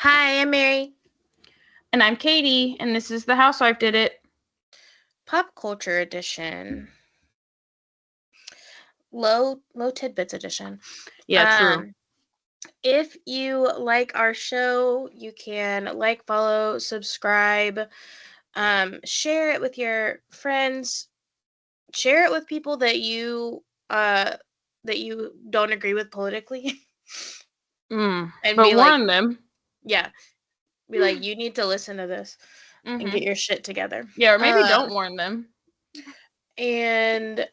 Hi, I'm Mary. And I'm Katie, and this is The Housewife Did It. Pop culture edition. Low tidbits edition. Yeah, true. Um, if you like our show, you can like, follow, subscribe, share it with your friends, share it with people that you don't agree with politically, and But be like, warn them. yeah, be like, you need to listen to this and Mm-hmm. get your shit together. Yeah, or maybe don't warn them. And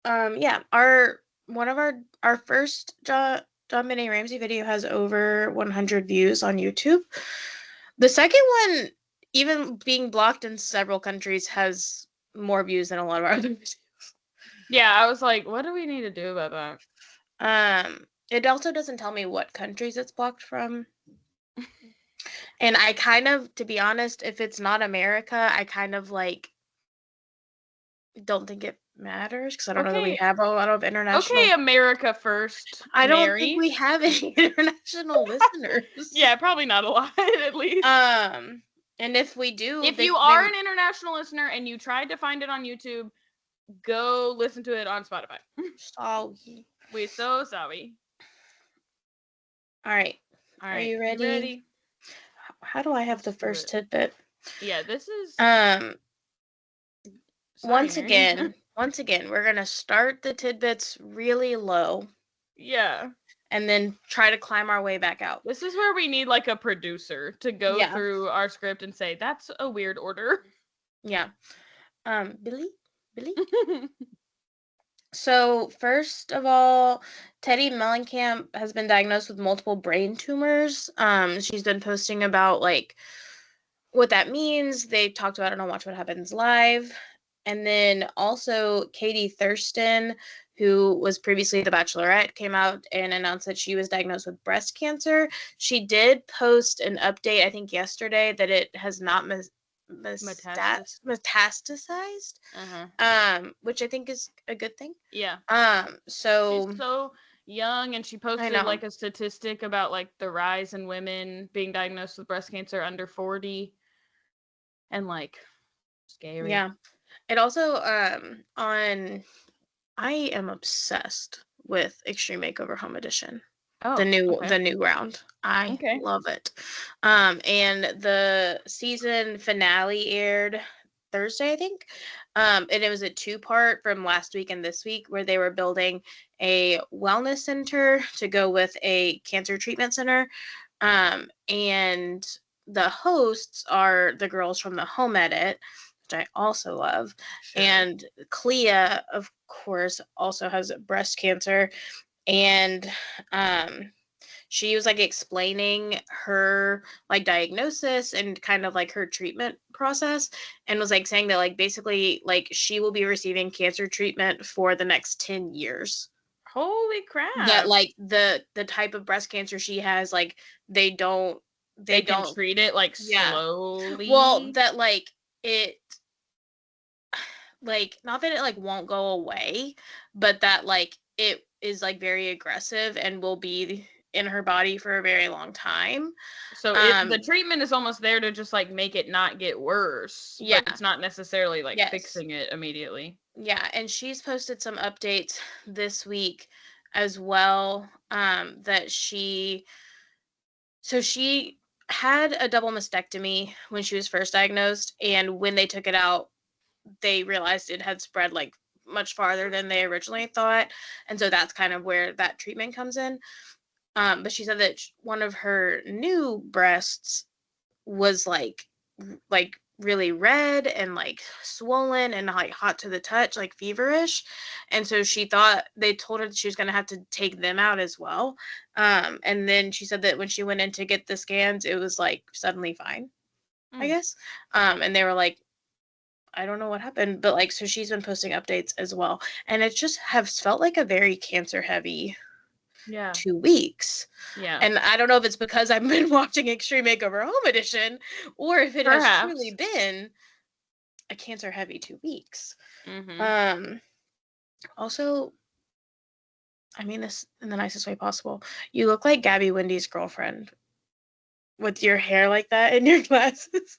yeah, our first John Benet Ramsey video has over 100 views on YouTube. The second one, even being blocked in several countries, has more views than a lot of our other videos. Yeah, I was like, what do we need to do about that? It also doesn't tell me what countries it's blocked from. And I kind of, to be honest, if it's not America, I kind of like don't think it matters because I don't know that we Okay, have a lot of international. America first, I don't think Mary. we have any international listeners. Yeah, probably not a lot, at least. Um, and if we do, If you are an international listener and you tried to find it on YouTube, go listen to it on Spotify. sorry. We're so sorry. All right. All Are right, you you ready? ready? How do I have Let's the do first it. tidbit? Yeah, this is. Um, Sorry, Mary. once again, we're gonna start the tidbits really low Yeah. and then try to climb our way back out. This is where we need like a producer to go Yeah. through our script and say, that's a weird order. Yeah. Billy? So, first of all, Teddy Mellencamp has been diagnosed with multiple brain tumors. She's been posting about like what that means. They talked about it on Watch What Happens Live. And then also Katie Thurston, who was previously the Bachelorette, came out and announced that she was diagnosed with breast cancer. She did post an update, I think yesterday, that it has not metastasized, which I think is a good thing. Yeah. So She's so young, and she I posted know. like a statistic about like the rise in women being diagnosed with breast cancer under 40, and like scary. Yeah. It also on I am obsessed with Extreme Makeover Home Edition. Oh, okay. The new round. I Okay. love it. And the season finale aired Thursday, I think. And it was a two-part from last week and this week where they were building a wellness center to go with a cancer treatment center. And the hosts are the girls from the Home Edit, which I also love. Sure. And Clea, of course, also has breast cancer. And she was like explaining her like diagnosis and kind of like her treatment process, and was like saying that like basically like she will be receiving cancer treatment for the next 10 years. Holy That crap. like the type of breast cancer she has, like they don't They they can don't treat it like yeah. Well, slowly. that like it like not that it like won't go away, but that like it is like very aggressive and will be in her body for a very long time. So the treatment is almost there to just like make it not get worse, Yeah. but it's not necessarily like Yes. fixing it immediately. Yeah, and she's posted some updates this week as well, that she had a double mastectomy when she was first diagnosed, and when they took it out, they realized it had spread like much farther than they originally thought, and so that's kind of where that treatment comes in. But she said that one of her new breasts was like really red and like swollen and like hot to the touch, like feverish. And so she thought they told her that she was going to have to take them out as well. And then she said that when she went in to get the scans, it was like suddenly fine, I guess. And they were like, I don't know what happened, but like, so she's been posting updates as well. And it just has felt like a very cancer heavy Yeah. 2 weeks. Yeah. And I don't know if it's because I've been watching Extreme Makeover Home Edition, or if it has truly Perhaps. been a cancer heavy 2 weeks. Mm-hmm. Also, I mean this in the nicest way possible. You look like Gabby Wendy's girlfriend. with your hair like that and your glasses.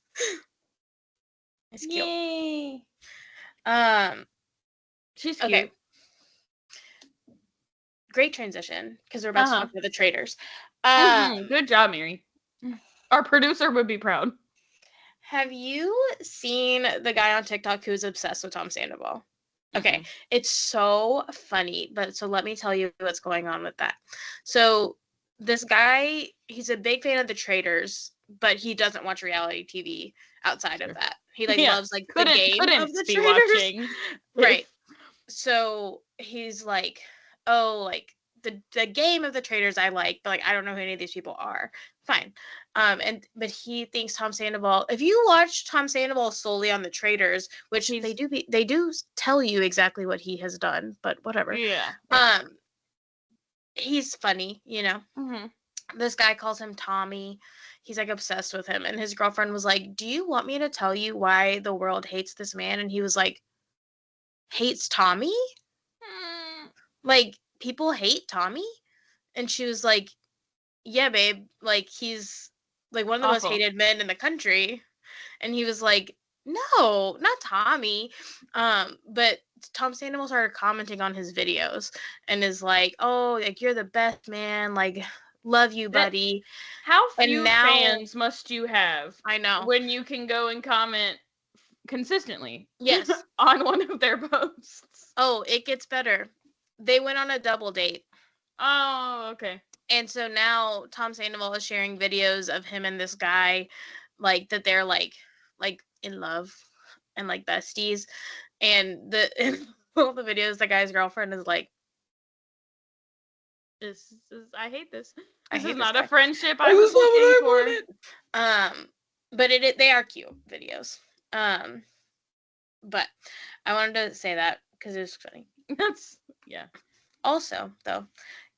It's cute. Yay. She's cute. Okay. Great transition because we're about to talk about the traitors. Good job, Mary. Our producer would be proud. Have you seen the guy on TikTok who's obsessed with Tom Sandoval? Okay, it's so funny, but so let me tell you what's going on with that. So this guy, he's a big fan of the traitors, but he doesn't watch reality TV outside of that. He loves the game of the traitors. Right. So he's like, oh, like the game of the traitors I like, but like I don't know who any of these people are. Fine. But he thinks Tom Sandoval, if you watch Tom Sandoval solely on the traitors, which they do tell you exactly what he has done, but whatever. Yeah. He's funny, you know. This guy calls him Tommy. He's like obsessed with him, and his girlfriend was like, do you want me to tell you why the world hates this man? And he was like, hates Tommy? Like, people hate Tommy? And she was like, yeah, babe, like he's like one of the most hated men in the country. And he was like, no, not Tommy. But Tom Sandoval started commenting on his videos and is like, oh, like you're the best man, like love you, buddy. How few fans must you have? I know. When you can go and comment consistently. Yes. On one of their posts. Oh, it gets better. They went on a double date. Oh, okay. And so now Tom Sandoval is sharing videos of him and this guy, like that they're like in love and like besties. And in all the videos, the guy's girlfriend is like, I hate this. This is not a friendship I was looking for. But they are cute videos. But I wanted to say that because it was funny. Yeah. Also, though,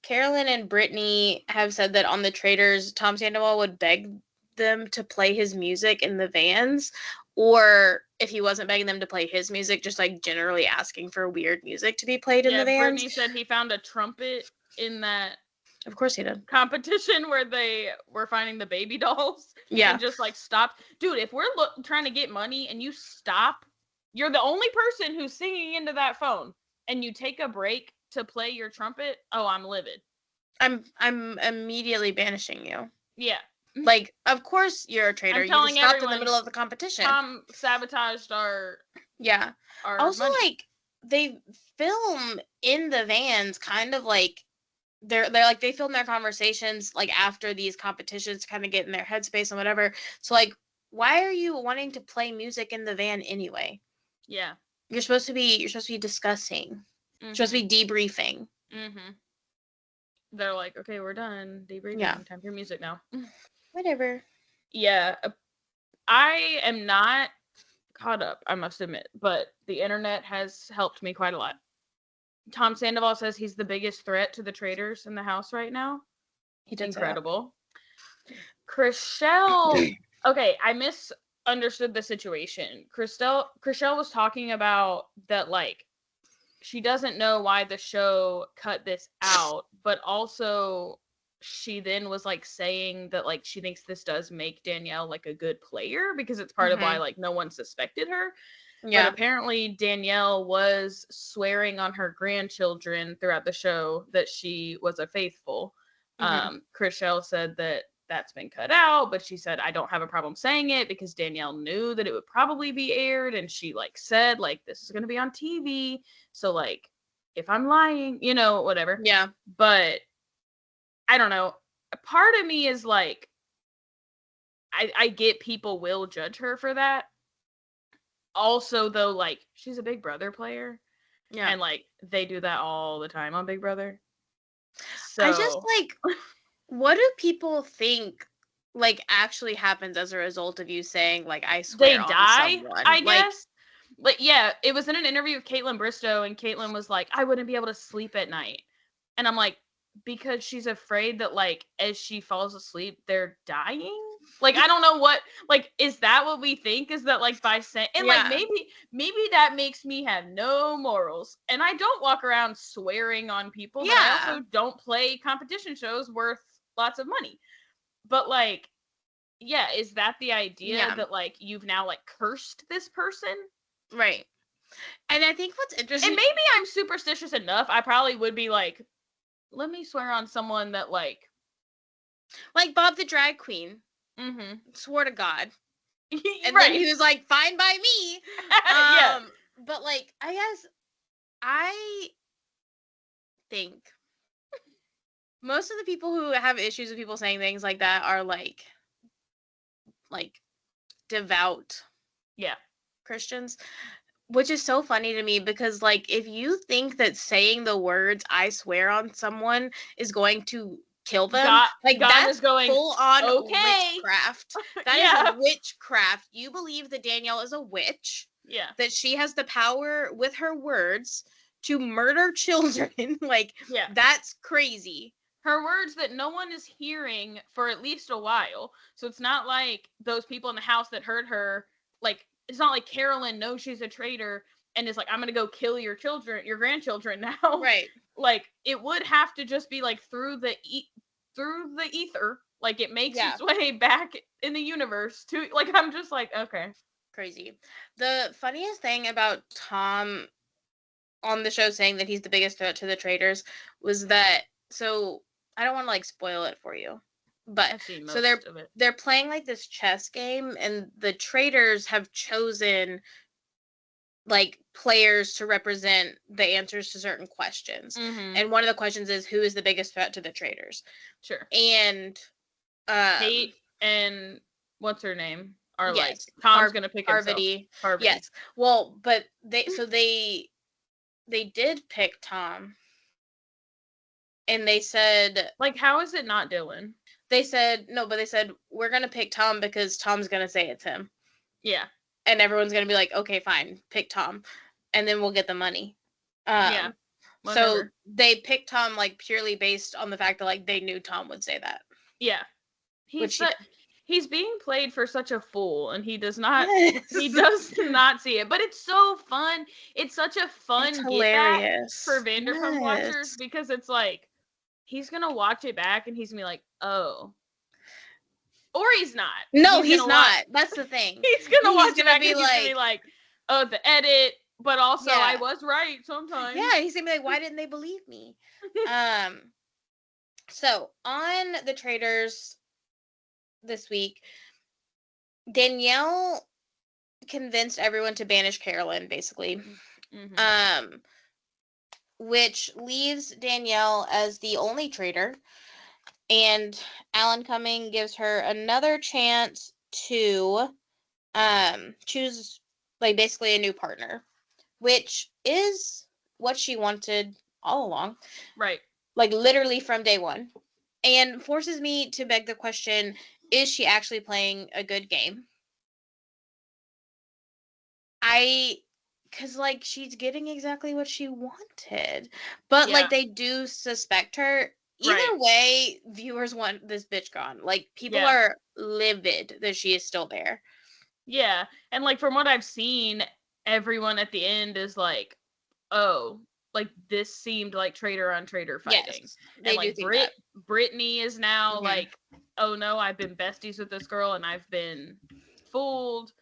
Carolyn and Brittany have said that on the traitors, Tom Sandoval would beg them to play his music in the vans, or if he wasn't begging them to play his music, just like generally asking for weird music to be played in the vans. Brittany said he found a trumpet in that. Of course he did. Competition where they were finding the baby dolls. Yeah. And just like stopped. Dude, if we're trying to get money and you stop, you're the only person who's singing into that phone, and you take a break to play your trumpet. Oh, I'm livid. I'm immediately banishing you. Yeah. Like, of course you're a traitor. You just stopped in the middle of the competition. Tom sabotaged our. Yeah. Our also, money. like, they film in the vans, kind of like they're like they film their conversations like after these competitions, kind of get in their headspace and whatever. So like, why are you wanting to play music in the van anyway? Yeah. You're supposed to be discussing. You're supposed to be debriefing. They're like, okay, we're done debriefing. Yeah. Time for music now. Whatever. Yeah. I am not caught up, I must admit, but the internet has helped me quite a lot. Tom Sandoval says he's the biggest threat to the traitors in the house right now. He did. Incredible. Chriselle. Okay, I misunderstood the situation. Chriselle was talking about that, like, she doesn't know why the show cut this out, but also she then was like saying that like she thinks this does make Danielle like a good player because it's part of why like no one suspected her. Yeah. But apparently Danielle was swearing on her grandchildren throughout the show that she was a faithful. Chriselle said that that's been cut out, but she said, I don't have a problem saying it because Danielle knew that it would probably be aired. And she like said, like, this is going to be on TV. So like, if I'm lying, you know, whatever. Yeah. But I don't know. A part of me is like, I get people will judge her for that. Also, though, like, she's a Big Brother player. Yeah. And like, they do that all the time on Big Brother. So I just like, what do people think like actually happens as a result of you saying like I swear they on die? Someone? I guess. Like, yeah, it was in an interview with Caitlin Bristow, and Caitlin was like, I wouldn't be able to sleep at night. And I'm like, because she's afraid that like as she falls asleep, they're dying. Like, I don't know what, like, is that what we think? Is that like by saying, and like maybe that makes me have no morals. And I don't walk around swearing on people. Yeah. But I also don't play competition shows worth lots of money. But like, Yeah, is that the idea Yeah. that, like, you've now, like, cursed this person? Right. And I think what's interesting. And maybe I'm superstitious enough. I probably would be like, let me swear on someone that, like Bob the drag queen mm-hmm. swore to God. And right. then he was like, fine by me. Yeah. But, like, I guess I think most of the people who have issues with people saying things like that are, like devout Yeah. Christians, which is so funny to me because, like, if you think that saying the words "I swear" on someone is going to kill them, God that's is going, full on okay. witchcraft. That Yeah. is witchcraft. You believe that Danielle is a witch. Yeah. That she has the power with her words to murder children. Like, Yeah. that's crazy. Her words that no one is hearing for at least a while. So it's not like those people in the house that heard her, like, it's not like Carolyn knows she's a traitor and is like, I'm gonna go kill your children, your grandchildren now. Right. Like, it would have to just be like through the ether. Like, it makes its way back in the universe to, like, I'm just like, okay. Crazy. The funniest thing about Tom on the show saying that he's the biggest threat to the traitors was that, so I don't want to, like, spoil it for you, but I've seen most so of it. they're playing, like, this chess game, and the traitors have chosen, like, players to represent the answers to certain questions. Mm-hmm. And one of the questions is, who is the biggest threat to the traitors? Sure. And Kate and what's her name are like, yes, Tom's gonna pick Parvati. Parvati. Yes. Well, but they did pick Tom. And they said, like, how is it not Dylan? They said, no, but they said, we're going to pick Tom because Tom's going to say it's him. Yeah. And everyone's going to be like, okay, fine, pick Tom. And then we'll get the money. Yeah. So they picked Tom, like, purely based on the fact that, like, they knew Tom would say that. Yeah. He's being played for such a fool, and he does not he does not see it. But it's so fun. It's such a fun get back for Vanderpump watchers, because it's like, he's gonna watch it back and he's gonna be like, oh. Or he's not. No, he's not. That's the thing. He's gonna watch it back and he's gonna be like, oh, the edit, but also I was right sometimes. Yeah, he's gonna be like, why didn't they believe me? So on the traitors this week, Danielle convinced everyone to banish Carolyn, basically. Mm-hmm. Which leaves Danielle as the only traitor, and Alan Cumming gives her another chance to choose, like, basically a new partner, which is what she wanted all along. Right. Like, literally from day one. And forces me to beg the question, is she actually playing a good game? Because, like, she's getting exactly what she wanted. But, like, they do suspect her. Either way, viewers want this bitch gone. Like, people are livid that she is still there. Yeah. And, like, from what I've seen, everyone at the end is like, oh, like, this seemed like traitor on traitor fighting. Yes, and, like, Brittany is now like, oh no, I've been besties with this girl and I've been fooled.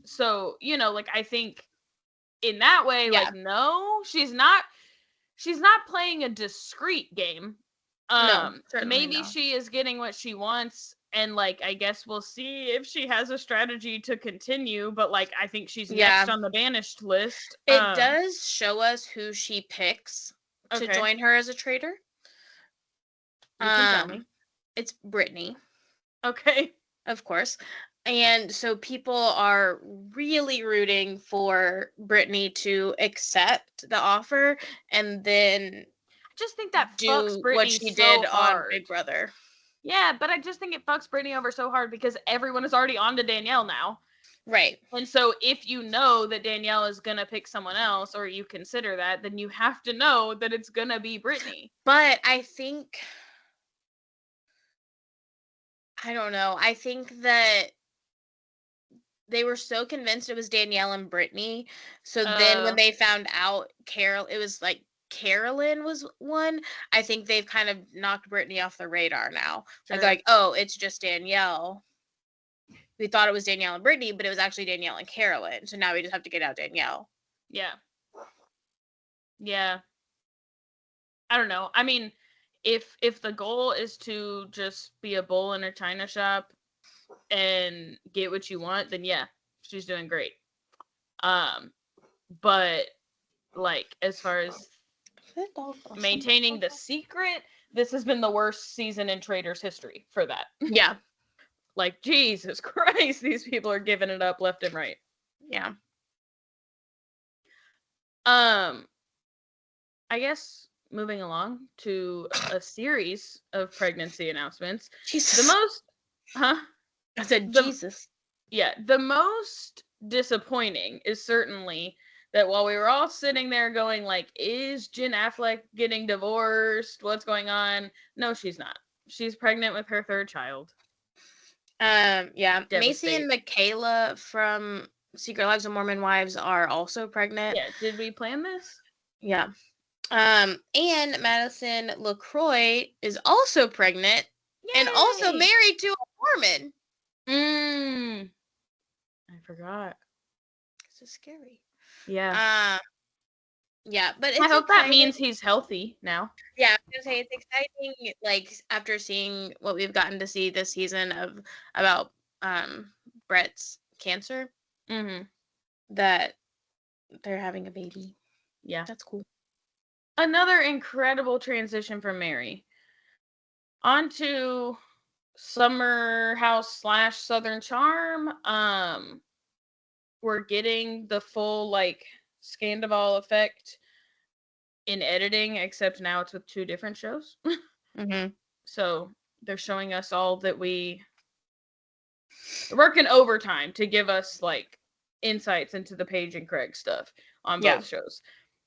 So, you know, like, I think in that way, like, no, she's not playing a discreet game. No, maybe she is getting what she wants, and, like, I guess we'll see if she has a strategy to continue, but, like, I think she's next on the banished list. It does show us who she picks to join her as a traitor. You can tell me. It's Brittany. Okay. Of course. And so people are really rooting for Brittany to accept the offer and then I just think that do fucks Brittany what she so did hard. on Big Brother. Yeah, but I just think it fucks Brittany over so hard because everyone is already on to Danielle now. Right. And so if you know that Danielle is going to pick someone else, or you consider that, then you have to know that it's going to be Brittany. But I think, I don't know. I think that they were so convinced it was Danielle and Brittany. So then when they found out it was like Carolyn was one, I think they've kind of knocked Brittany off the radar now. Sure. Like, oh, it's just Danielle. We thought it was Danielle and Brittany, but it was actually Danielle and Carolyn. So now we just have to get out Danielle. Yeah. Yeah. I don't know. I mean, if the goal is to just be a bull in a china shop and get what you want, then yeah, she's doing great. But like as far as maintaining the secret, this has been the worst season in Traitors history for that. Yeah. Like, Jesus Christ, these people are giving it up left and right. Yeah. I guess moving along to a series of pregnancy announcements. Jesus. The most, I said Jesus. Yeah, the most disappointing is certainly that while we were all sitting there going like, is Jen Affleck getting divorced? What's going on? No, she's not. She's pregnant with her third child. Yeah. Macy and Michaela from Secret Lives of Mormon Wives are also pregnant. Yeah. Did we plan this? Yeah. And Madison LaCroix is also pregnant. Yay! And also married to a Mormon. I forgot. So scary. Yeah. Yeah, but I hope that means he's healthy now. Yeah, I was gonna say it's exciting. Like after seeing what we've gotten to see this season about Brett's cancer, that they're having a baby. Yeah, that's cool. Another incredible transition from Mary onto Summer House / Southern Charm. We're getting the full like Scandival effect in editing, except now it's with 2 different shows. So they're showing us all that we're working overtime to give us like insights into the Paige and Craig stuff on both shows.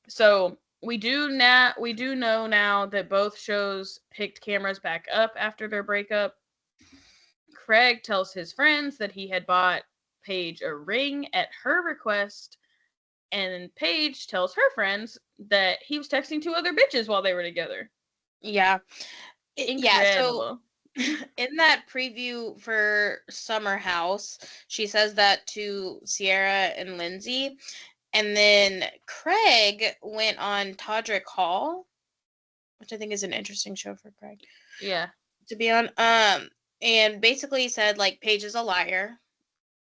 So we do know now that both shows picked cameras back up after their breakup. Craig tells his friends that he had bought Paige a ring at her request, and Paige tells her friends that he was texting 2 other bitches while they were together. Yeah. Incredible. Yeah, so in that preview for Summer House, she says that to Ciara and Lindsay. And then Craig went on Todrick Hall, which I think is an interesting show for Craig. Yeah. To be on. And basically said, like, Paige is a liar.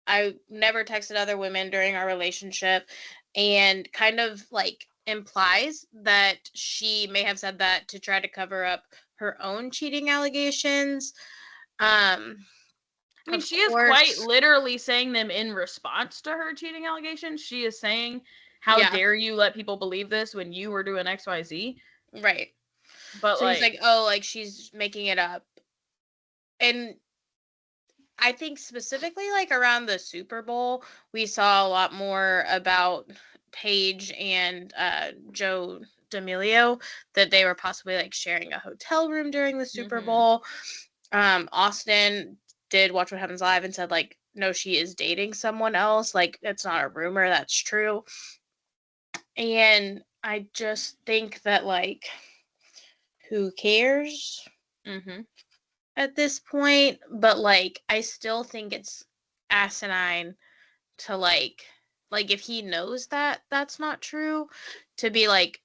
I never texted other women during our relationship. And kind of, like, implies that she may have said that to try to cover up her own cheating allegations. I mean, she is quite literally saying them in response to her cheating allegations. She is saying, how dare you let people believe this when you were doing XYZ? Right. But so he's like, oh, like she's making it up. And I think specifically like around the Super Bowl, we saw a lot more about Paige and Joe D'Amelio, that they were possibly like sharing a hotel room during the Super Bowl. Austin did Watch What Happens Live and said like, no, she is dating someone else. Like, it's not a rumor, that's true. And I just think that like, who cares at this point? But like, I still think it's asinine to like if he knows that that's not true, to be like,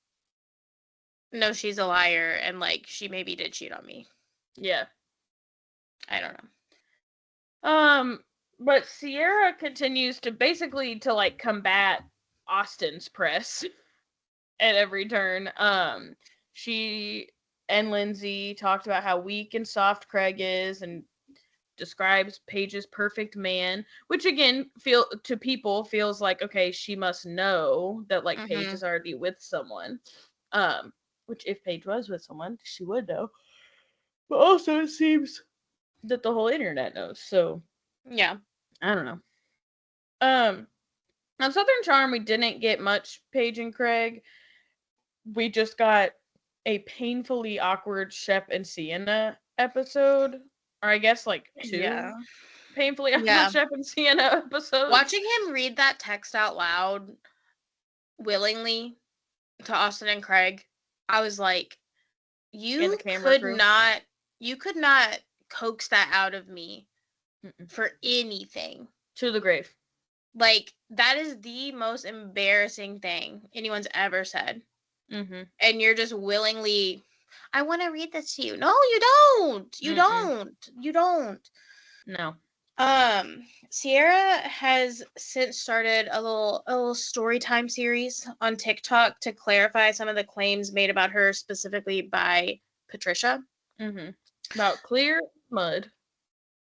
no, she's a liar and like she maybe did cheat on me. Yeah. I don't know. But Ciara continues to basically to like combat Austin's press at every turn. She and Lindsay talked about how weak and soft Craig is and describes Paige's perfect man, which again feels like, okay, she must know that like Paige is already with someone. Which if Paige was with someone, she would know. But also it seems that the whole internet knows. So yeah, I don't know. On Southern Charm, we didn't get much Paige and Craig. We just got a painfully awkward Shep and Sienna episode, or I guess like 2 painfully awkward Shep and Sienna episodes. Watching him read that text out loud willingly to Austin and Craig I was like, And the camera crew. you could not coax that out of me Mm-mm. for anything. To the grave. Like, that is the most embarrassing thing anyone's ever said. Mm-hmm. And you're just willingly, I want to read this to you. No, you don't. You Mm-mm. don't. You don't. No. Ciara has since started a little story time series on TikTok to clarify some of the claims made about her, specifically by Patricia. Mm-hmm. About clear mud.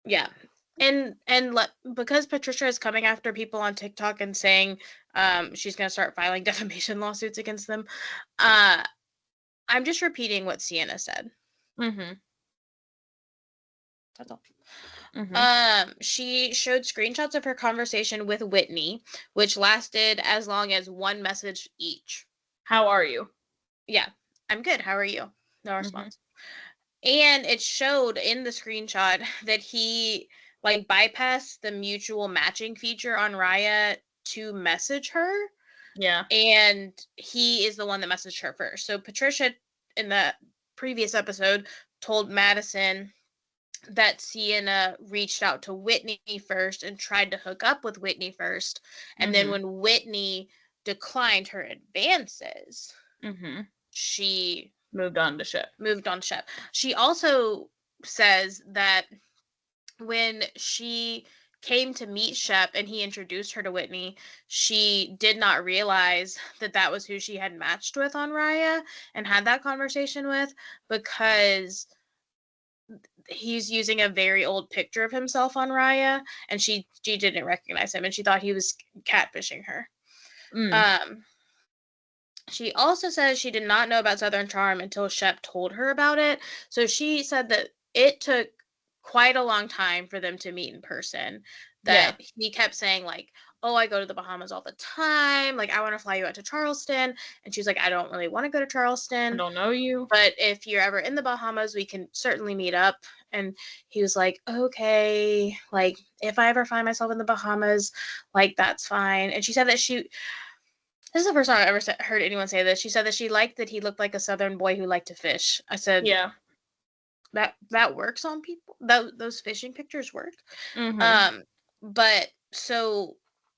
Yeah. And because Patricia is coming after people on TikTok and saying she's going to start filing defamation lawsuits against them, I'm just repeating what Sienna said. Mm-hmm. That's all. Mm-hmm. She showed screenshots of her conversation with Whitney, which lasted as long as one message each. How are you? Yeah, I'm good. How are you? No Mm-hmm. response. And it showed in the screenshot that he like bypassed the mutual matching feature on Raya to message her. Yeah. And he is the one that messaged her first. So Patricia, in the previous episode, told Madison that Sienna reached out to Whitney first and tried to hook up with Whitney first. And then when Whitney declined her advances, she moved on to Shep. She also says that when she came to meet Shep and he introduced her to Whitney, she did not realize that that was who she had matched with on Raya and had that conversation with, because he's using a very old picture of himself on Raya, and she didn't recognize him, and she thought he was catfishing her. She also says she did not know about Southern Charm until Shep told her about it. So she said that it took quite a long time for them to meet in person. That he kept saying, like, oh, I go to the Bahamas all the time. Like, I want to fly you out to Charleston. And she's like, I don't really want to go to Charleston. I don't know you. But if you're ever in the Bahamas, we can certainly meet up. And he was like, okay, like, if I ever find myself in the Bahamas, like, that's fine. And she said that this is the first time I've ever heard anyone say this. She said that she liked that he looked like a Southern boy who liked to fish. I said, yeah, that works on people. Those fishing pictures work. But so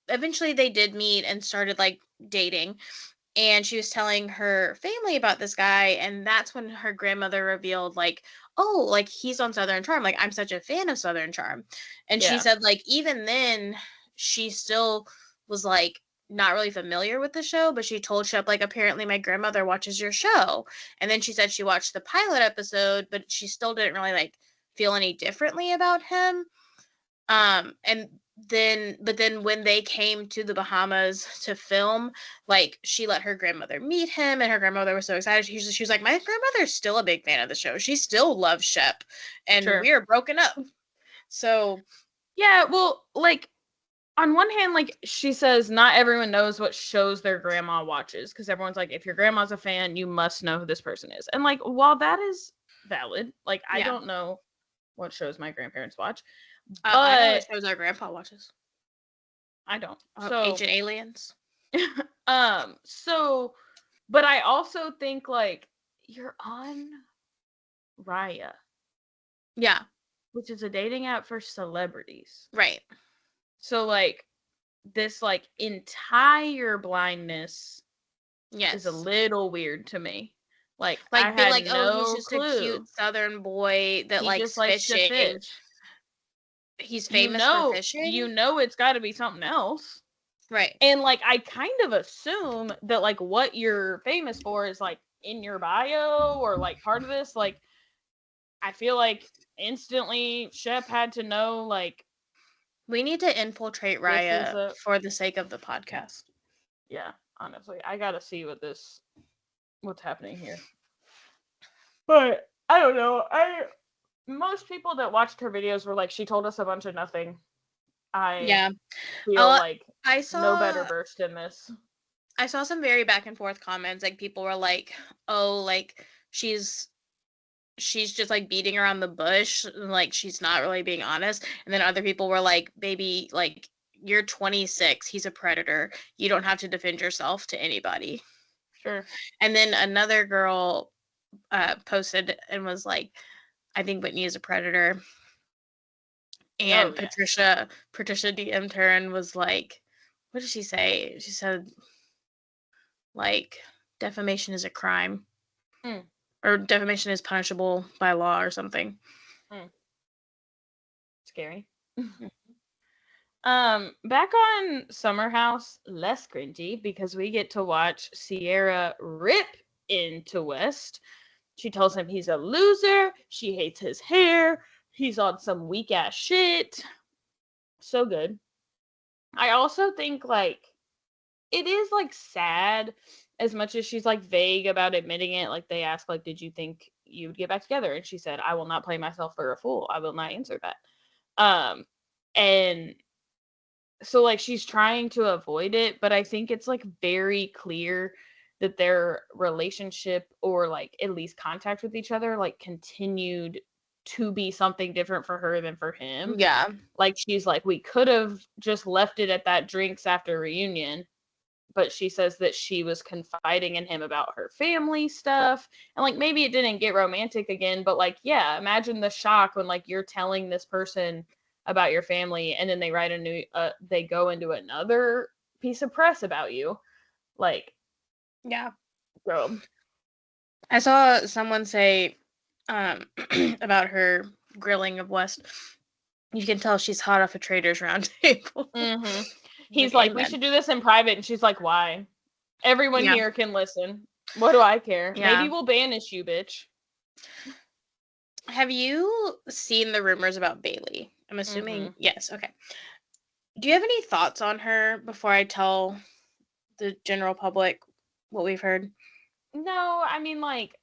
eventually they did meet and started like dating. And she was telling her family about this guy, and that's when her grandmother revealed, like, oh, like, he's on Southern Charm. Like, I'm such a fan of Southern Charm. And she said, like, even then, she still was, like, not really familiar with the show, but she told Shep, like, apparently my grandmother watches your show. And then she said she watched the pilot episode, but she still didn't really, like, feel any differently about him. But then when they came to the Bahamas to film, like, she let her grandmother meet him, and her grandmother was so excited. She was like, my grandmother's still a big fan of the show. She still loves Shep, and we are broken up. So yeah, well, like, on one hand, like, she says not everyone knows what shows their grandma watches, because everyone's like, if your grandma's a fan, you must know who this person is. And, like, while that is valid, like, I don't know what shows my grandparents watch. But I know what shows our grandpa watches. I don't. So Ancient Aliens. So, but I also think, like, you're on Raya. Yeah. Which is a dating app for celebrities. Right. So, like, this, like, entire blindness is a little weird to me. Like I being had like, no oh, he's just clue. a cute Southern boy that likes fishing. To fish. He's famous for fishing. You know it's got to be something else. Right. And, like, I kind of assume that, like, what you're famous for is, like, in your bio or, like, part of this. Like, I feel like instantly Shep had to know, like, we need to infiltrate Raya for the sake of the podcast. Yeah, honestly, I gotta see what's happening here. But I don't know. Most people that watched her videos were like, she told us a bunch of nothing. I feel like I saw no better versed in this. I saw some very back and forth comments. Like, people were like, oh, like, she's just, like, beating around the bush. Like, she's not really being honest. And then other people were like, baby, like, you're 26. He's a predator. You don't have to defend yourself to anybody. Sure. And then another girl posted and was like, I think Whitney is a predator. And yes. Patricia DM'd her and was like, what did she say? She said, like, defamation is a crime. Mm. Or defamation is punishable by law or something. Scary. Back on Summer House, less cringy because we get to watch Ciara rip into West. She tells him he's a loser. She hates his hair. He's on some weak ass shit. So good. I also think like it is like sad as much as she's like vague about admitting it. Like they ask like, did you think you would get back together? And she said, I will not play myself for a fool. I will not answer that. And so like she's trying to avoid it, but I think it's like very clear that their relationship or like at least contact with each other like continued to be something different for her than for him. Yeah. Like she's like, we could have just left it at that drinks after reunion, but she says that she was confiding in him about her family stuff. And like maybe it didn't get romantic again, but like, yeah, imagine the shock when like you're telling this person about your family and then they write a new they go into another piece of press about you. Like, yeah. So I saw someone say about her grilling of West. You can tell she's hot off a Trader's Round table. Mm-hmm. He's like, we should do this in private. And she's like, why? Everyone here can listen. What do I care? Yeah. Maybe we'll banish you, bitch. Have you seen the rumors about Bailey? I'm assuming yes. Okay. Do you have any thoughts on her before I tell the general public what we've heard? No, I mean, like,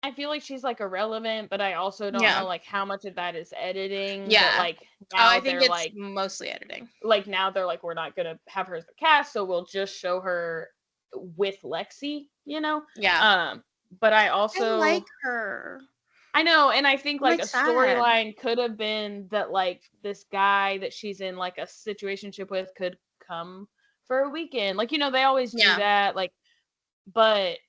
I feel like she's like irrelevant, but I also don't know like how much of that is editing. Yeah. That, like now I think they're it's like mostly editing. Like now they're like, we're not gonna have her as the cast, so we'll just show her with Lexi, you know? Yeah. But I also like her. I know, and I think like a sad. storyline could have been that like this guy that she's in like a situationship with could come for a weekend. Like, you know, they always do that. Like, but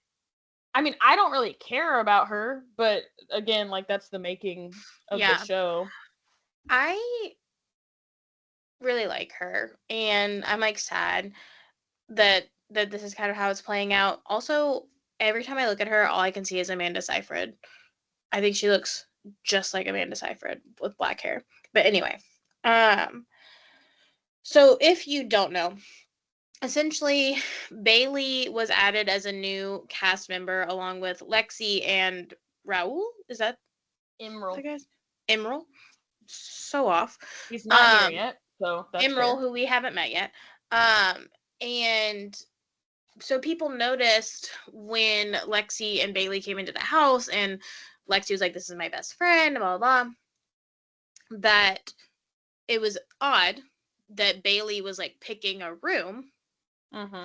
I mean, I don't really care about her, but again, like that's the making of the show. I really like her, and I'm like sad that this is kind of how it's playing out. Also, every time I look at her, all I can see is Amanda Seyfried. I think she looks just like Amanda Seyfried with black hair. But anyway, so if you don't know, essentially Bailey was added as a new cast member along with Lexi and Raul. Is that Emerald? Emerald. So off. He's not here yet, so that's Emerald, who we haven't met yet. And so people noticed when Lexi and Bailey came into the house, and Lexi was like, "This is my best friend," blah blah blah. That it was odd that Bailey was like picking a room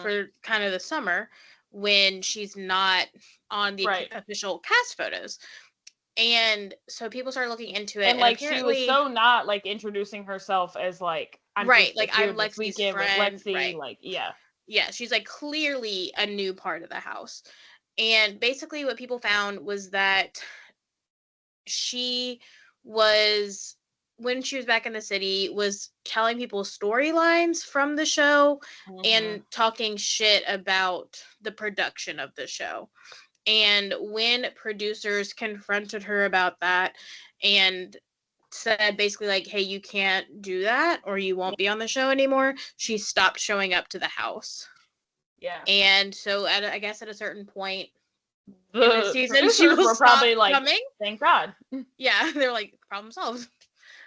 for kind of the summer when she's not on the official cast photos. And so people started looking into it, and like she was so not like introducing herself as like I'm like I'm Lexi's friend, with Lexi, like yeah, she's like clearly a new part of the house. And basically what people found was that she was, when she was back in the city, was telling people storylines from the show and talking shit about the production of the show. And when producers confronted her about that and said basically like, hey, you can't do that or you won't be on the show anymore, she stopped showing up to the house. Yeah. And so I guess at a certain point in the season, she were probably like, coming. Thank God. Yeah, they're like, problem solved.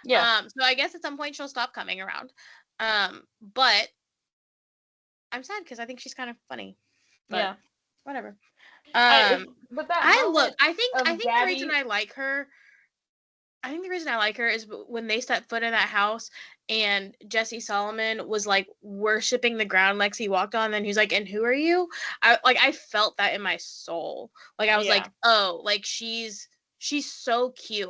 Yeah. So I guess at some point she'll stop coming around. But I'm sad because I think she's kind of funny. But whatever. But that I think the reason I like her, is when they stepped foot in that house and Jesse Solomon was like worshiping the ground Lexi walked on, and then he's like, "And who are you?" I felt that in my soul. Like I was like, "Oh, like she's so cute,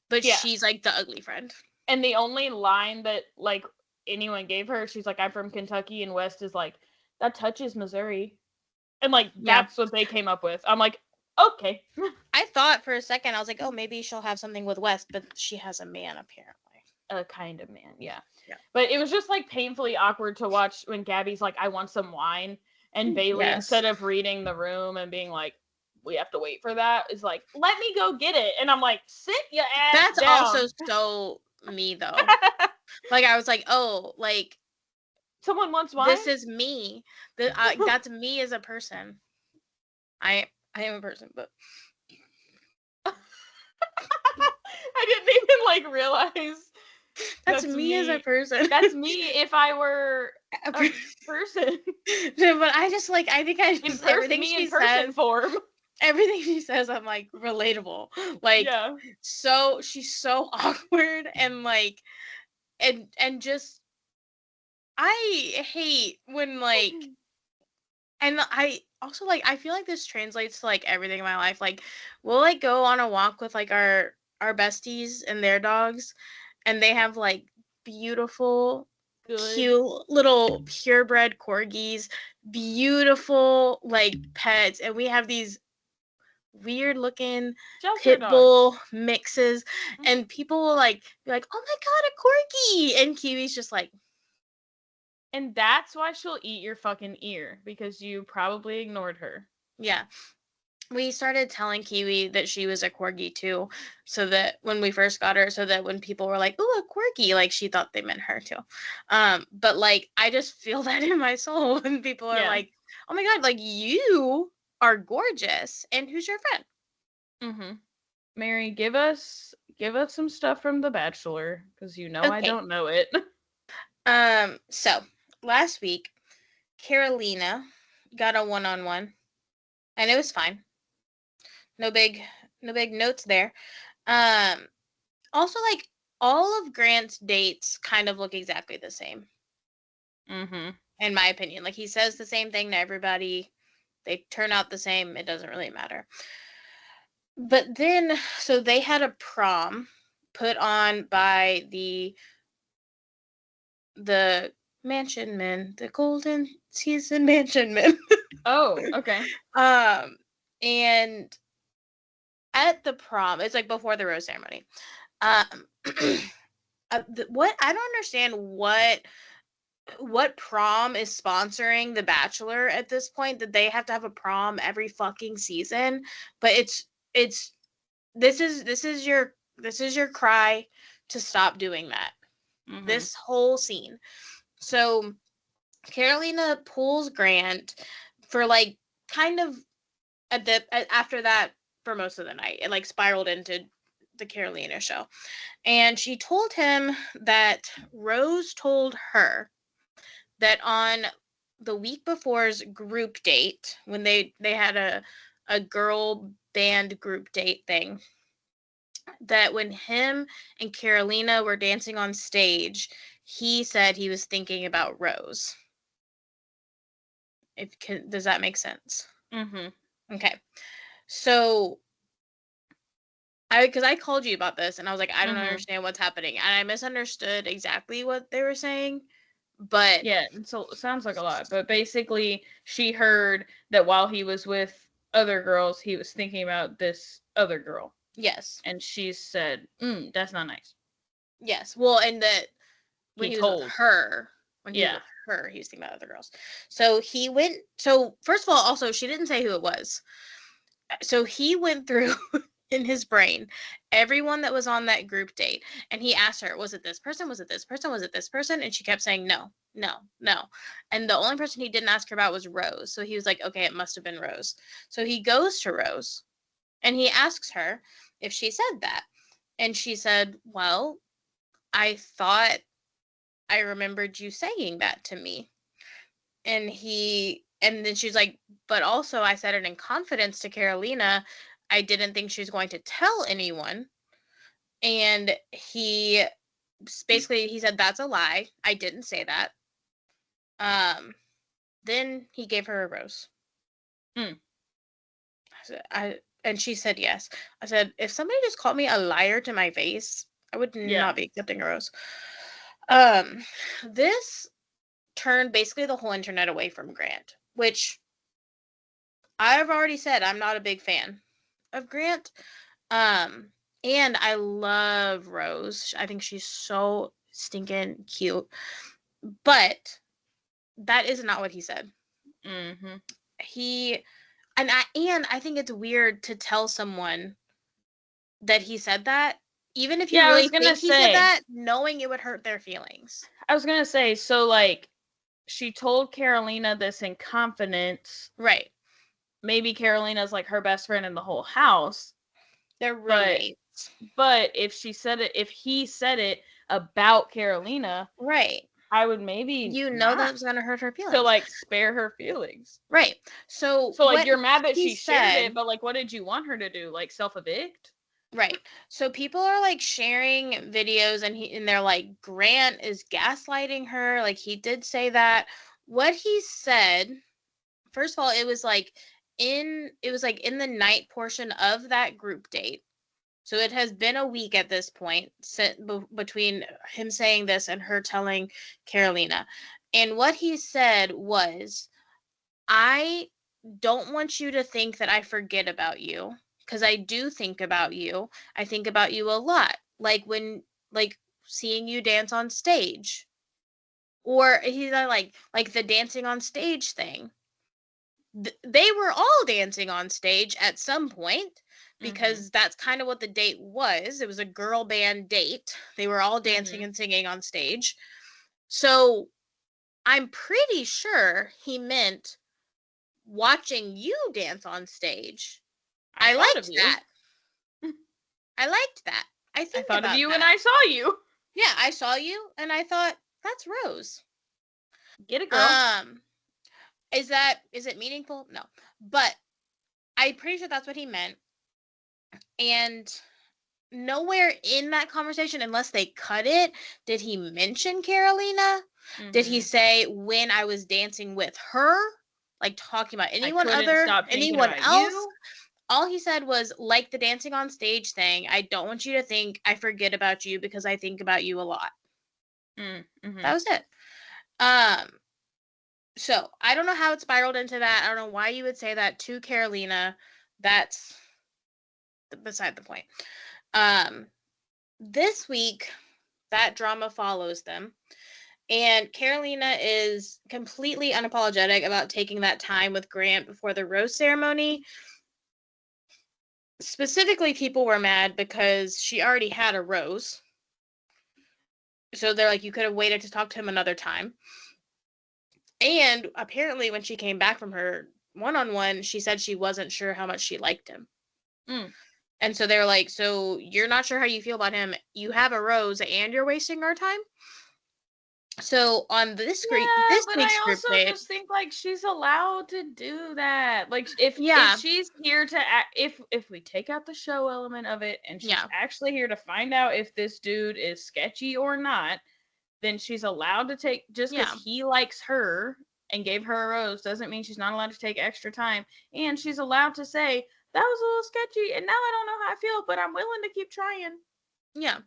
but she's like the ugly friend." And the only line that like anyone gave her, she's like, "I'm from Kentucky," and West is like, "That touches Missouri." And like Yeah. that's what they came up with. I'm like, okay. I thought for a second, I was like, oh, maybe she'll have something with West, but she has a man apparently. A kind of man, yeah. Yeah. But it was just like painfully awkward to watch when Gabby's like, I want some wine. And Bailey, Yes. instead of reading the room and being like, we have to wait for that, is like, let me go get it. And I'm like, sit your ass That's down. also so me though. Like I was like, oh, like someone wants wine. this is me. That's me as a person. I am a person, but I didn't even like realize that's me as a person. That's me if I were a person. But I just like I think I just everything she says form. Everything she says, I'm like relatable. Like so she's so awkward and like and just I hate when like and I also like I feel like this translates to like everything in my life. Like we'll like go on a walk with like our besties and their dogs and they have like beautiful cute little purebred corgis, beautiful like pets, and we have these weird looking pit bull mixes, and people will like be like, oh my god, a corgi, and Kiwi's just like, and that's why she'll eat your fucking ear, because you probably ignored her. Yeah. We started telling Kiwi that she was a corgi too, so that when we first got her, so that when people were like, "Ooh, a corgi," like she thought they meant her too. But like I just feel that in my soul when people are like, "Oh my god, like you are gorgeous," and who's your friend? Mm-hmm. Mary, give us some stuff from The Bachelor, because you know I don't know it. So last week, Carolina got a one-on-one, and it was fine. No big notes there. Also, like all of Grant's dates kind of look exactly the same. Mm-hmm. In my opinion, like he says the same thing to everybody. They turn out the same. It doesn't really matter. But then, so they had a prom put on by the mansion men, the golden season mansion men. Oh, okay. And at the prom, it's like before the rose ceremony. What I don't understand what prom is sponsoring The Bachelor at this point, that they have to have a prom every fucking season. But this is your cry to stop doing that. Mm-hmm. This whole scene. So Carolina pulls Grant for like kind of after that for most of the night. It like spiraled into the Carolina show. And she told him that Rose told her that on the week before's group date, when they had a girl band group date thing, that when him and Carolina were dancing on stage, he said he was thinking about Rose. Does that make sense? Mm-hmm. Okay. So because I called you about this and I was like, I don't understand what's happening. And I misunderstood exactly what they were saying. But yeah, so it sounds like a lot. But basically, she heard that while he was with other girls, he was thinking about this other girl. Yes. And she said, that's not nice. Yes. Well, and that when he was with her, he was with her, he was thinking about other girls. So he went, so first of all, also, she didn't say who it was. So he went through in his brain everyone that was on that group date, and he asked her, was it this person, was it this person, was it this person? And she kept saying no, and the only person he didn't ask her about was Rose. So he was like, okay, it must have been Rose. So he goes to Rose and he asks her if she said that, and she said, well, I thought I remembered you saying that to me. And then she's like, but also I said it in confidence to Carolina. I didn't think she was going to tell anyone. And he said, that's a lie. I didn't say that. Then he gave her a rose. And she said yes. I said, if somebody just called me a liar to my face, I would not be accepting a rose. This turned basically the whole internet away from Grant, which I've already said I'm not a big fan of Grant. And I love Rose. I think she's so stinking cute. But that is not what he said. Mm-hmm. I think it's weird to tell someone that he said that, even if you Yeah, I really was gonna think he said say. that, knowing it would hurt their feelings. I was gonna say, so like, she told Carolina this in confidence. Right. Maybe Carolina's like her best friend in the whole house. They're roommates. But if he said it about Carolina, Right. I would maybe that's gonna hurt her feelings. to like spare her feelings. Right. So like you're mad that she shared said, it, but like what did you want her to do? Like self-evict? Right. So people are like sharing videos and they're like, Grant is gaslighting her. Like he did say that. What he said, first of all, it was like in the night portion of that group date. So it has been a week at this point between him saying this and her telling Carolina. And what he said was, I don't want you to think that I forget about you, because I do think about you. I think about you a lot. Like seeing you dance on stage. Or he's like the dancing on stage thing. They were all dancing on stage at some point, because that's kind of what the date was. It was a girl band date. They were all dancing and singing on stage. So I'm pretty sure he meant watching you dance on stage. I liked that. I liked that. I thought of you when I saw you. Yeah, I saw you and I thought, that's Rose. Get it, girl. Is it meaningful? No. But I'm pretty sure that's what he meant. And nowhere in that conversation, unless they cut it, did he mention Carolina. Did he say when I was dancing with her, like talking about anyone else? You. All he said was, like the dancing on stage thing, I don't want you to think I forget about you, because I think about you a lot. That was it. So I don't know how it spiraled into that. I don't know why you would say that to Carolina. That's beside the point. This week, that drama follows them. And Carolina is completely unapologetic about taking that time with Grant before the rose ceremony. Specifically, people were mad because she already had a rose. So they're like, you could have waited to talk to him another time. And apparently when she came back from her one-on-one, she said she wasn't sure how much she liked him. And so they're like, so you're not sure how you feel about him. You have a rose and you're wasting our time? So on this week's group date, I also just think like she's allowed to do that. Like if she's here to if we take out the show element of it and she's actually here to find out if this dude is sketchy or not, then she's allowed to take, just because he likes her and gave her a rose doesn't mean she's not allowed to take extra time. And she's allowed to say, that was a little sketchy and now I don't know how I feel, but I'm willing to keep trying. Yeah.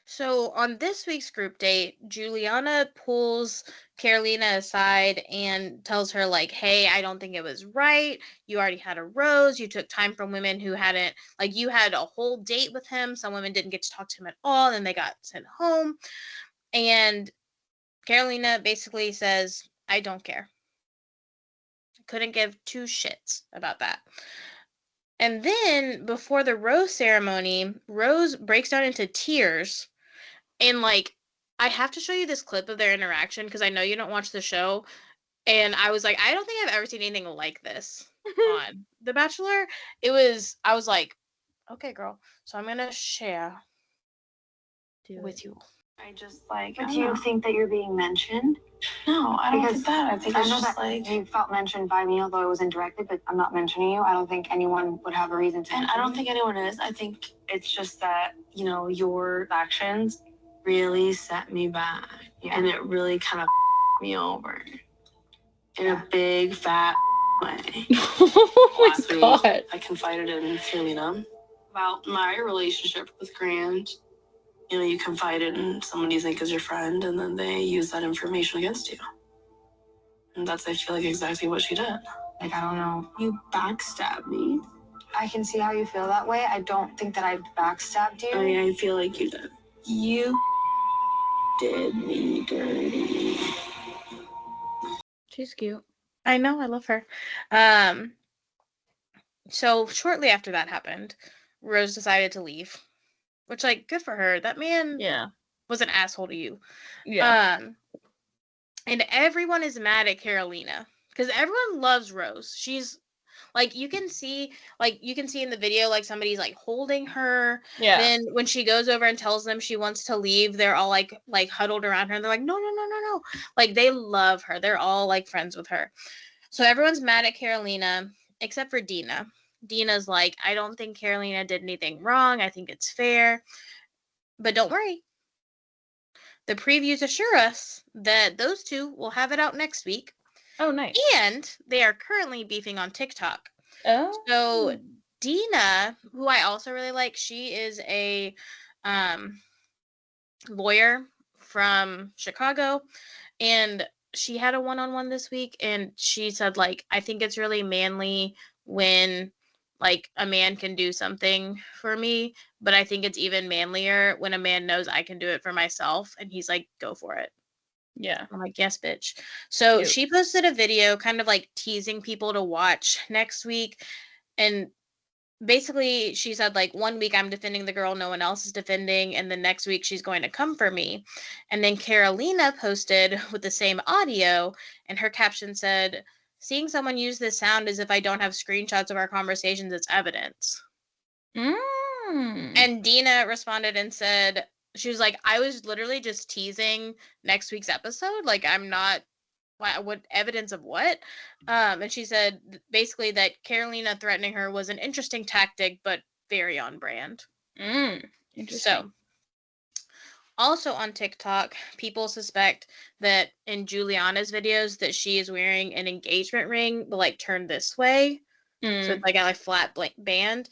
So on this week's group date, Juliana pulls Carolina aside and tells her, like, hey, I don't think it was right. You already had a rose. You took time from women who hadn't, like, you had a whole date with him. Some women didn't get to talk to him at all, and they got sent home. And Carolina basically says, I don't care. Couldn't give two shits about that. And then before the rose ceremony, Rose breaks down into tears. And, like, I have to show you this clip of their interaction because I know you don't watch the show. And I was like, I don't think I've ever seen anything like this on The Bachelor. I was like, okay, girl. So I'm going to share with you. I just like. But do you think that you're being mentioned? No, I don't think that. I think it's just like you felt mentioned by me, although it was indirectly. But I'm not mentioning you. I don't think anyone would have a reason to. And I don't think anyone is. I think it's just that your actions really set me back, and it really kind of me over in a big fat way. Oh my God! Week, I confided in Carolina about my relationship with Grant. You confided in someone you think is your friend, and then they use that information against you. And that's, I feel like, exactly what she did. Like, I don't know. You backstabbed me. I can see how you feel that way. I don't think that I backstabbed you. I mean, I feel like you did. You did me dirty. She's cute. I know, I love her. So shortly after that happened, Rose decided to leave, which, like, good for her. That man Yeah. was an asshole to you. Yeah. And everyone is mad at Carolina because everyone loves Rose. She's like, you can see in the video, like, somebody's like holding her. Yeah. Then when she goes over and tells them she wants to leave, they're all like huddled around her and they're like, no, no, no, no, no. Like, they love her. They're all like friends with her. So everyone's mad at Carolina except for Dina. Dina's like, I don't think Carolina did anything wrong. I think it's fair. But don't worry. The previews assure us that those two will have it out next week. Oh, nice. And they are currently beefing on TikTok. Oh. So Dina, who I also really like, she is a lawyer from Chicago, and she had a one-on-one this week, and she said, like, I think it's really manly when, like, a man can do something for me, but I think it's even manlier when a man knows I can do it for myself, and he's like, go for it. Yeah. I'm like, yes, bitch. So Cute. she posted a video kind of like teasing people to watch next week. And basically she said, like, 1 week I'm defending the girl no one else is defending, and the next week she's going to come for me. And then Carolina posted with the same audio, and her caption said, seeing someone use this sound as if I don't have screenshots of our conversations, it's evidence. And Dina responded and said, she was like, I was literally just teasing next week's episode. Like, I'm not, what evidence of what? And she said basically that Carolina threatening her was an interesting tactic, but very on brand. Interesting. So, also on TikTok, people suspect that in Juliana's videos that she is wearing an engagement ring, but like turned this way. So it's like a flat band.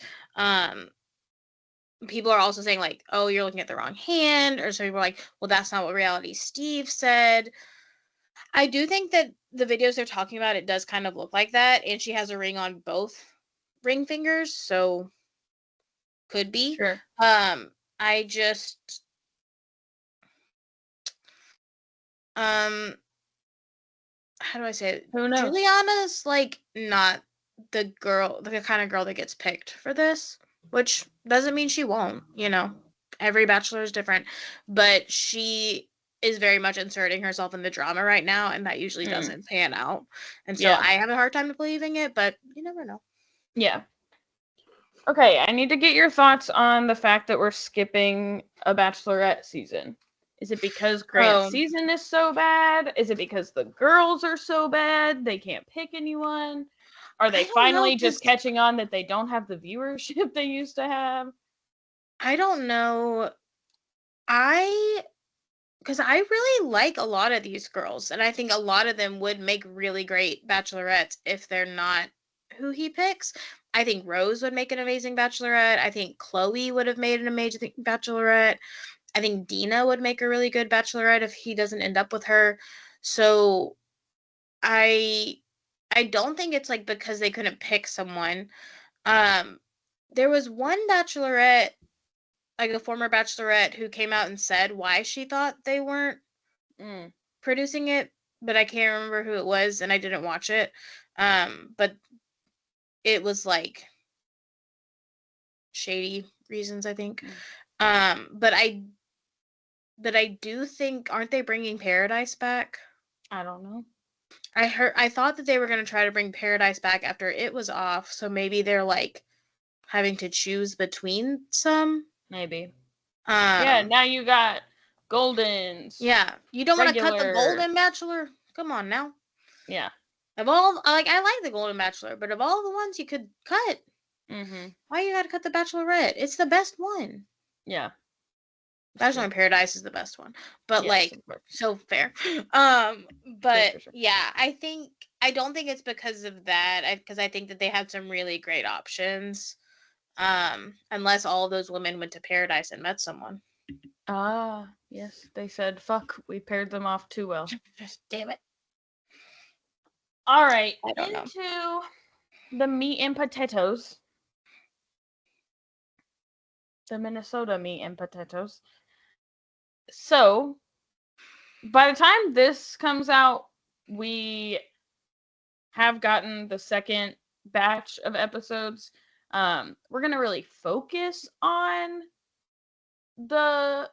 People are also saying, like, oh, you're looking at the wrong hand, or some people are like, well, that's not what Reality Steve said. I do think that the videos they're talking about, it does kind of look like that, and she has a ring on both ring fingers, so could be. Sure. I just how do I say it? Who knows? Juliana's like not the kind of girl that gets picked for this, which doesn't mean she won't, you know. Every bachelor is different, but she is very much inserting herself in the drama right now, and that usually doesn't pan out. And so I have a hard time believing it, but you never know. Yeah. Okay, I need to get your thoughts on the fact that we're skipping a Bachelorette season. Is it because Grant's season is so bad? Is it because the girls are so bad they can't pick anyone? Are they finally just catching on that they don't have the viewership they used to have? I don't know. Because I really like a lot of these girls, and I think a lot of them would make really great bachelorettes if they're not who he picks. I think Rose would make an amazing bachelorette. I think Chloe would have made an amazing bachelorette. I think Dina would make a really good bachelorette if he doesn't end up with her. So I don't think it's like because they couldn't pick someone. There was one bachelorette, like a former bachelorette, who came out and said why she thought they weren't producing it, but I can't remember who it was, and I didn't watch it. But it was like shady reasons, I think. But I do think, aren't they bringing Paradise back? I don't know. I thought that they were going to try to bring Paradise back after it was off, so maybe they're like having to choose between some. Maybe. Yeah, now you got Goldens. Yeah, you don't want to cut the Golden Bachelor? Come on now. Yeah. Of all, like, I like the Golden Bachelor, but of all the ones you could cut, why you gotta cut the Bachelorette? It's the best one. Yeah. Bachelor in Paradise is the best one, but yes, like, so fair. But sure. Yeah, I don't think it's because of that. Because I think that they had some really great options. Unless all of those women went to Paradise and met someone. Ah, yes, they said, "Fuck, we paired them off too well." Damn it. All right, I don't know. into the meat and potatoes. The Minnesota meat and potatoes. So, by the time this comes out, we have gotten the second batch of episodes. We're gonna really focus on the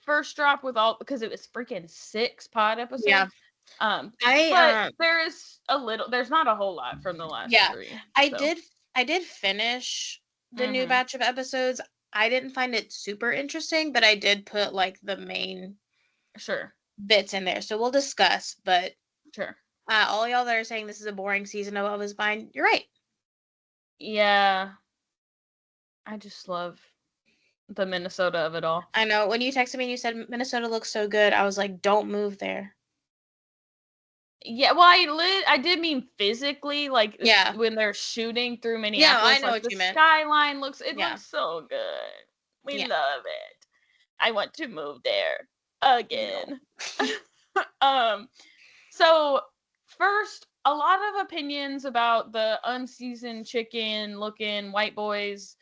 first drop with all because it was freaking 6 pod episodes. Yeah. But there's not a whole lot from the last 3. I did finish the new batch of episodes. I didn't find it super interesting, but I did put like the main bits in there. So we'll discuss, but all y'all that are saying this is a boring season of Love Is Blind, you're right. Yeah. I just love the Minnesota of it all. I know. When you texted me and you said Minnesota looks so good, I was like, don't move there. Yeah, well, I did mean physically, like when they're shooting through Minneapolis. Yeah, I know like, what you meant. The skyline looks so good. We love it. I want to move there again. No. So first, a lot of opinions about the unseasoned chicken looking white boys.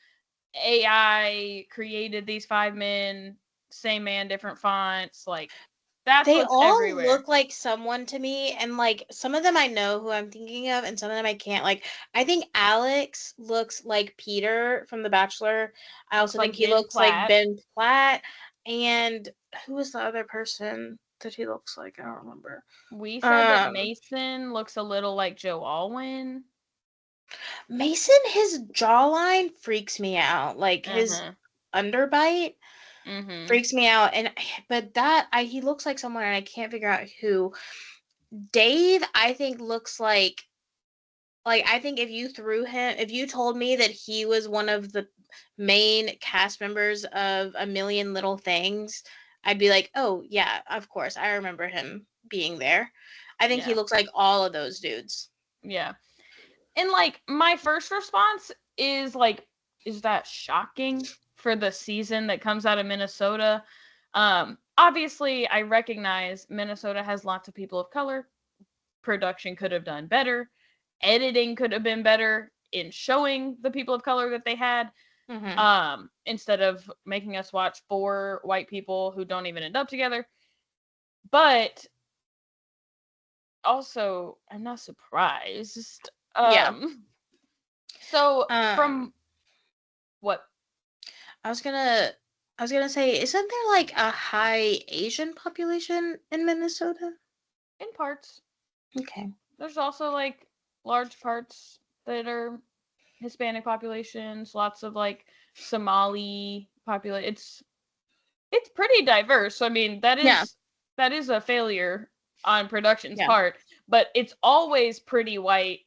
AI created these 5 men, same man, different fonts, like. They all everywhere. Look like someone to me, and like some of them I know who I'm thinking of, and some of them I can't. Like I think Alex looks like Peter from The Bachelor. I also think he looks like Ben Platt. And who was the other person that he looks like? I don't remember. We said that Mason looks a little like Joe Alwyn. Mason, his jawline freaks me out. Like his underbite. Freaks me out, but he looks like someone, and I can't figure out who. Dave, I think looks like I think if you told me that he was one of the main cast members of A Million Little Things, I'd be like, oh yeah, of course, I remember him being there. I think he looks like all of those dudes. Yeah, and like my first response is like, is that shocking for the season that comes out of Minnesota? Obviously, I recognize Minnesota has lots of people of color. Production could have done better. Editing could have been better in showing the people of color that they had. Instead of making us watch 4 white people who don't even end up together. But also, I'm not surprised. So from what? I was gonna say, isn't there like a high Asian population in Minnesota? In parts. Okay. There's also like large parts that are Hispanic populations, lots of like Somali population. It's pretty diverse. I mean, that is a failure on production's part, but it's always pretty white.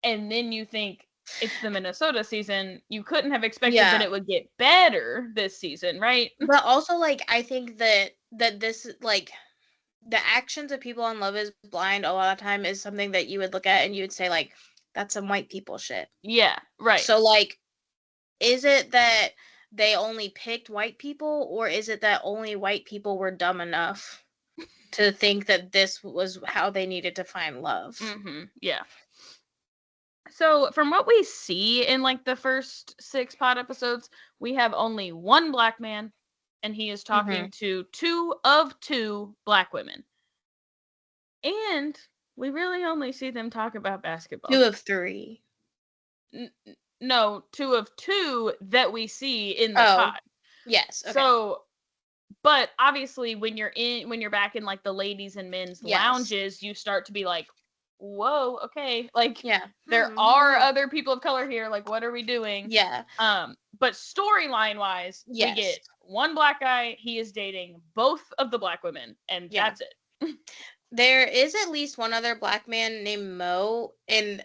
And then you think it's the Minnesota season. You couldn't have expected that it would get better this season, right? But also, like, I think that this, like, the actions of people on Love Is Blind a lot of time is something that you would look at and you would say, like, that's some white people shit. Yeah, right. So, like, is it that they only picked white people, or is it that only white people were dumb enough to think that this was how they needed to find love? Yeah. So from what we see in like the first 6 pod episodes, we have only 1 black man, and he is talking to 2 of 2 black women. And we really only see them talk about basketball. 2 of 3. No, 2 of 2 that we see in the pod. Yes. Okay. So, but obviously when you're back in like the ladies and men's lounges, you start to be like, whoa, okay, like there are other people of color here, like what are we doing? But storyline wise, we get 1 black guy, he is dating both of the black women, and that's it. There is at least 1 other black man named Mo, and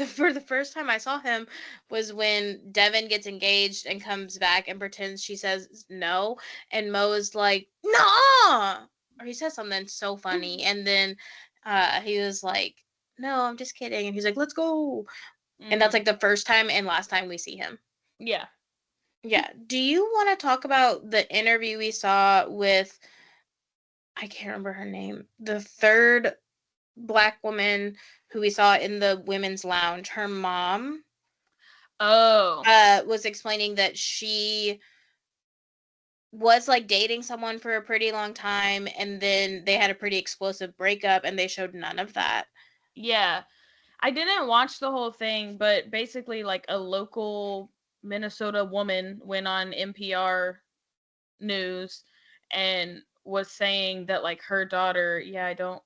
for the first time I saw him was when Devin gets engaged and comes back and pretends she says no, and Mo is like, no, or he says something so funny, and then he was like, no, I'm just kidding, and he's like, let's go. And that's like the first time and last time we see him. Yeah. Do you want to talk about the interview we saw with, I can't remember her name, the third Black woman who we saw in the women's lounge, her mom was explaining that she was like dating someone for a pretty long time, and then they had a pretty explosive breakup, and they showed none of that. Yeah. I didn't watch the whole thing, but basically like a local Minnesota woman went on NPR news and was saying that like her daughter, I don't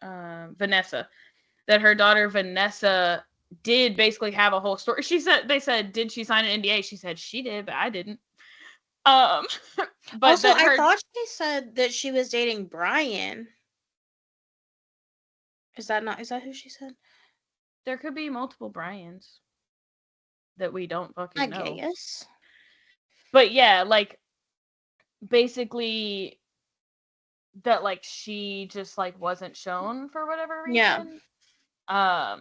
remember, Vanessa, that her daughter Vanessa did basically have a whole story. They said, did she sign an NDA? She said she did, but I didn't. But also, I thought she said that she was dating Brian. Is that who she said? There could be multiple Brians that we don't fucking know. I guess. But yeah, like basically that like she just like wasn't shown for whatever reason. Yeah.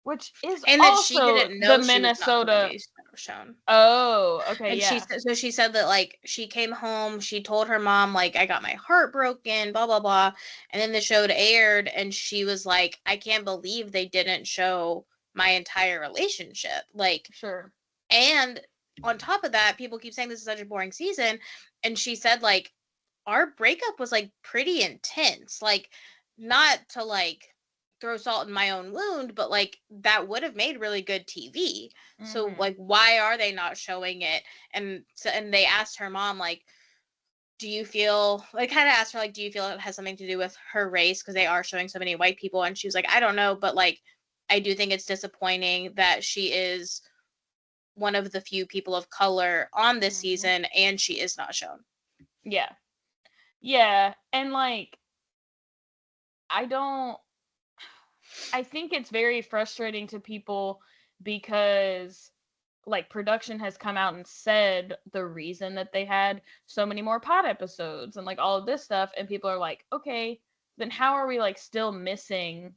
Which is and also that she didn't know the she Minnesota was not shown. Oh, okay, and yeah. She said that like she came home, she told her mom like I got my heart broken, blah blah blah, and then the show aired, and she was like, I can't believe they didn't show my entire relationship, like sure. And on top of that, people keep saying this is such a boring season, and she said like our breakup was like pretty intense, like not to like throw salt in my own wound, but like that would have made really good TV. Mm-hmm. So like why are they not showing it? And they asked her mom like, do you feel, like kind of asked her like, do you feel it has something to do with her race, because they are showing so many white people? And she was like, I don't know, but like I do think it's disappointing that she is one of the few people of color on this season and she is not shown. Yeah, and like I think it's very frustrating to people because like production has come out and said the reason that they had so many more pod episodes and like all of this stuff, and people are like, okay, then how are we like still missing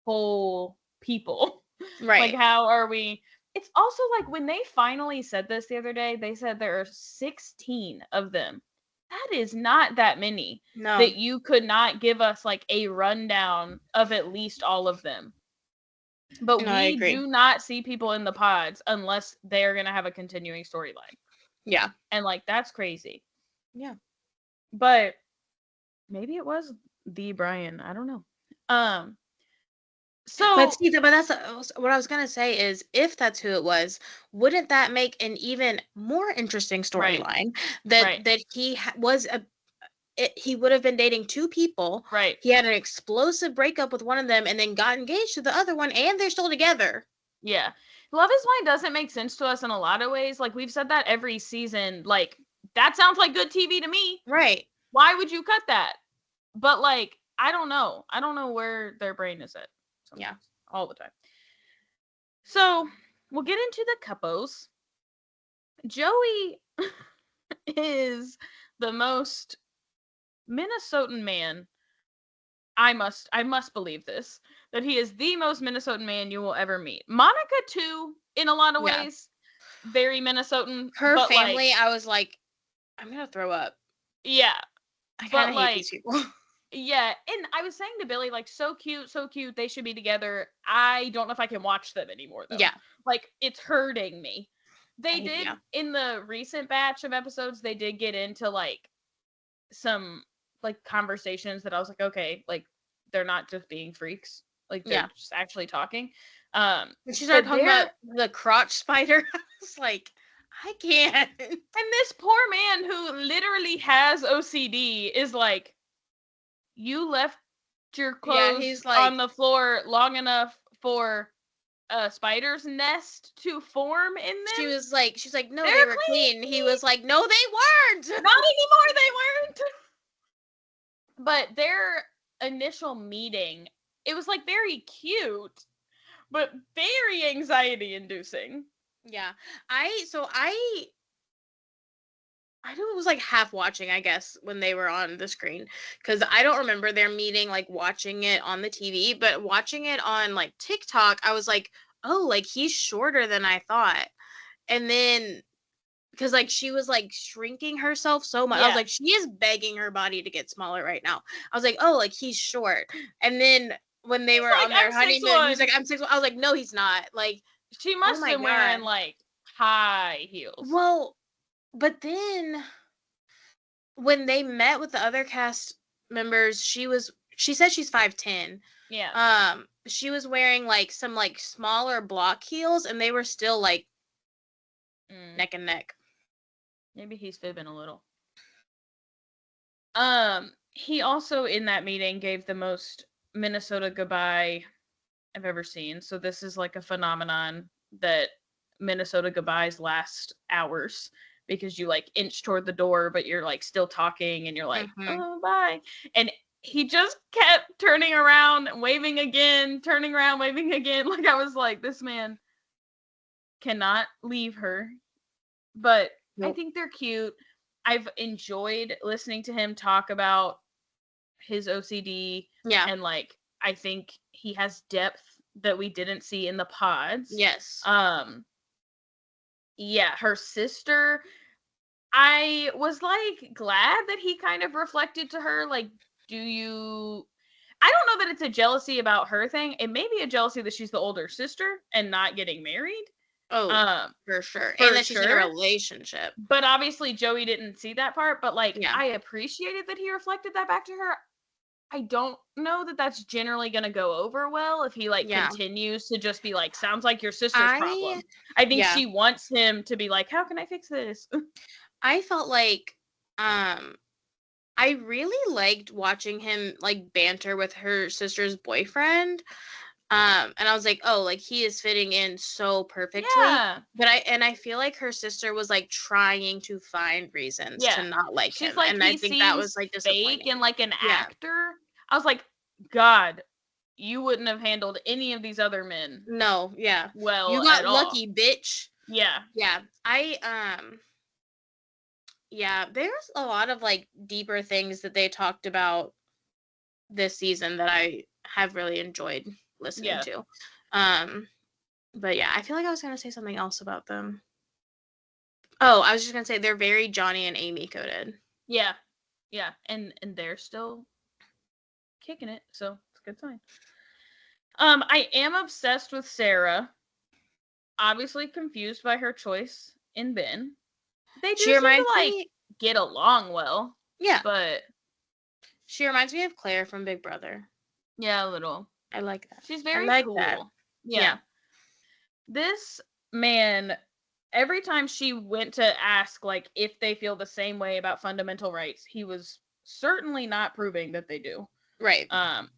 whole people? Right. Like how are we? It's also like when they finally said this the other day, they said there are 16 of them. That is not that many. No. That you could not give us like a rundown of at least all of them. But we do not see people in the pods unless they're going to have a continuing storyline. Yeah. And like that's crazy. Yeah. But maybe it was the Brian. I don't know. So, but that's what I was gonna say is, if that's who it was, wouldn't that make an even more interesting storyline? Right. That he was he would have been dating two people. Right. He had an explosive breakup with one of them and then got engaged to the other one, and they're still together. Yeah. Love is Blind doesn't make sense to us in a lot of ways. Like we've said that every season. Like that sounds like good TV to me. Right. Why would you cut that? But like I don't know where their brain is at. Yeah, all the time. So we'll get into the couples. Joey is the most Minnesotan man. I must believe this, that he is the most Minnesotan man you will ever meet. Monica too, in a lot of ways, very Minnesotan. Her family, like, I was like, I'm gonna throw up. Yeah, I kind of hate these people. Yeah, and I was saying to Billy, like, so cute, they should be together. I don't know if I can watch them anymore, though. Yeah. Like, it's hurting me. They did, in the recent batch of episodes, they did get into, like, some, like, conversations that I was like, okay, like, they're not just being freaks. Like, they're just actually talking. When she started talking about the crotch spider, I was like, I can't. And this poor man who literally has OCD is like, you left your clothes on the floor long enough for a spider's nest to form in them? She's like, no, they were clean. He was like, no, they weren't. Not anymore, they weren't. But their initial meeting, it was like very cute, but very anxiety inducing. Yeah. I was like half watching, I guess, when they were on the screen, because I don't remember their meeting, like watching it on the TV, but watching it on like TikTok, I was like, oh, like he's shorter than I thought. And then because like she was like shrinking herself so much. I was like, she is begging her body to get smaller right now. I was like, oh, like he's short. And then when they were like, on their "I'm honeymoon, he was 6'1". like, I'm 6'1". I was like, no, he's not. Like, She must have been wearing like high heels. Well, but then when they met with the other cast members, she said she's 5'10". Yeah. She was wearing like some like smaller block heels, and they were still like neck and neck. Maybe he's fibbing a little. He also in that meeting gave the most Minnesota goodbye I've ever seen. So this is like a phenomenon that Minnesota goodbyes last hours because you like inch toward the door, but you're like still talking and you're like, oh, bye. And he just kept turning around, waving again, turning around, waving again. Like I was like, this man cannot leave her. But I think they're cute. I've enjoyed listening to him talk about his OCD. Yeah. And like, I think he has depth that we didn't see in the pods. Yes. Yeah, her sister, I was like glad that he kind of reflected to her, like, I don't know that it's a jealousy about her thing. It may be a jealousy that she's the older sister and not getting married. Oh, for sure. And that she's in a relationship. But obviously Joey didn't see that part, but like, I appreciated that he reflected that back to her. I don't know that that's generally going to go over well if he like continues to just be like, sounds like your sister's problem. I think she wants him to be like, how can I fix this? I felt like I really liked watching him like banter with her sister's boyfriend. And I was like, oh, like he is fitting in so perfectly. Yeah. But I feel like her sister was like trying to find reasons to not like him. Like, and I think that was like disappointing. Fake and like an actor. I was like, God, you wouldn't have handled any of these other men. No, well, you got lucky, bitch. Yeah. There's a lot of like deeper things that they talked about this season that I have really enjoyed listening to. But yeah, I feel like I was gonna say something else about them. Oh, I was just gonna say they're very Johnny and Amy coded. Yeah, and they're still kicking it, so it's a good sign. I am obsessed with Ciara. Obviously confused by her choice in Ben. They do seem to like get along well. Yeah, but she reminds me of Claire from Big Brother. Yeah, a little. I like that. She's very cool. That. Yeah. This man, every time she went to ask like if they feel the same way about fundamental rights, he was certainly not proving that they do. Right.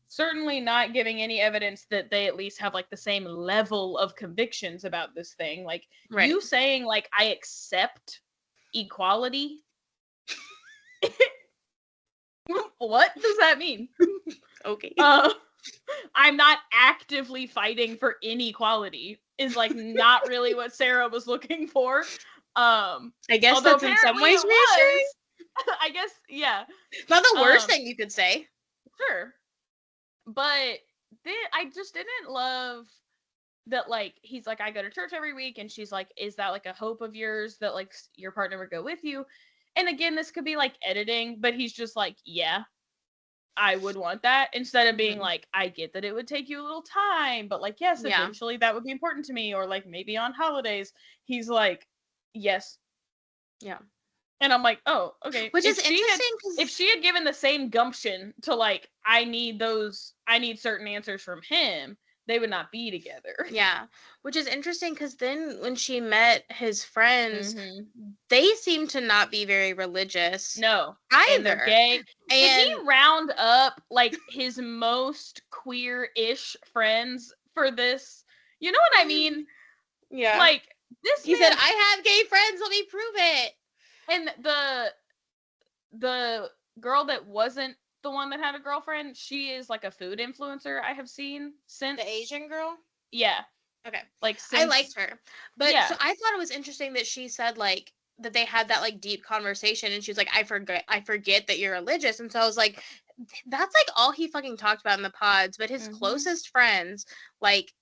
Certainly not giving any evidence that they at least have like the same level of convictions about this thing. Like you saying like I accept equality. What does that mean? Okay. I'm not actively fighting for inequality is like not really what Ciara was looking for. I guess that's in some ways reassuring. I guess, yeah. It's not the worst thing you could say. Sure. But I just didn't love that, like, he's like, I go to church every week, and she's like, is that like a hope of yours that like your partner would go with you? And again, this could be like editing, but he's just like, yeah, I would want that, instead of being like, I get that it would take you a little time, but like, yes, eventually that would be important to me, or like maybe on holidays. He's like, yes. Yeah. And I'm like, oh, okay. Which is interesting. If she had given the same gumption to like, I need certain answers from him, they would not be together. Yeah. Which is interesting because then when she met his friends, they seem to not be very religious. No. Either. And they're gay. Did he round up like his most queer-ish friends for this? You know what I mean? Yeah. Like this. He said, I have gay friends, let me prove it. And the girl that wasn't the one that had a girlfriend, she is like a food influencer I have seen since. The Asian girl? Yeah. Okay. Like I liked her. But so I thought it was interesting that she said like that they had that like deep conversation, and she was like, I forget that you're religious. And so I was like, that's like all he fucking talked about in the pods, but his closest friends like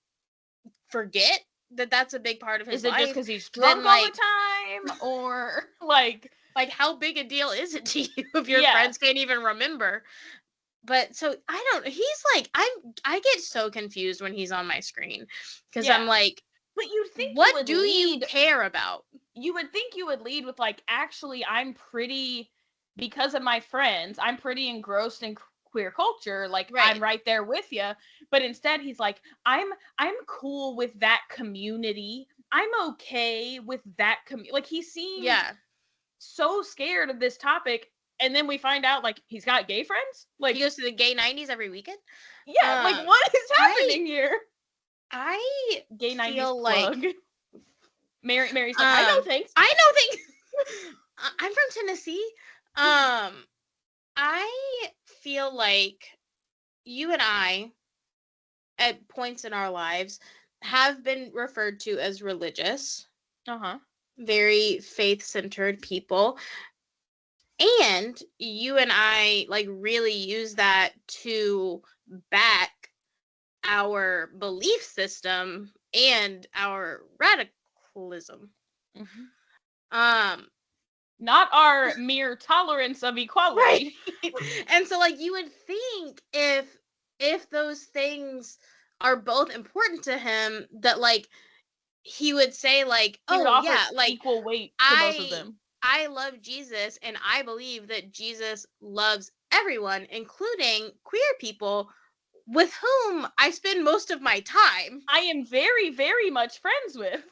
forget that that's a big part of his Is it life, just because he's drunk all the time, or like how big a deal is it to you if your Yeah. friends can't even remember? But so he's like, I get so confused when he's on my screen because Yeah. I'm like, But you'd think what do you care about? You would think you would lead with like, actually, because of my friends, I'm pretty engrossed in queer culture. Like, Right. I'm right there with you. But instead, he's like, I'm cool with that community. I'm okay with that community. Like, he seems so scared of this topic. And then we find out, like, he's got gay friends. Like, he goes to the gay 90s every weekend. Yeah, like, what is happening here? I gay 90s feel plug. like Mary's like, I know things. I'm from Tennessee. I feel like you and I, at points in our lives, have been referred to as religious. Very faith-centered people. And you and I, like, really use that to back our belief system and our radicalism. Not our mere tolerance of equality. Right. And so, like, you would think if those things are both important to him, that, like, he would say, like, oh yeah, like, equal weight to both of them. I love Jesus, and I believe that Jesus loves everyone, including queer people, with whom I spend most of my time. I am very, very much friends with.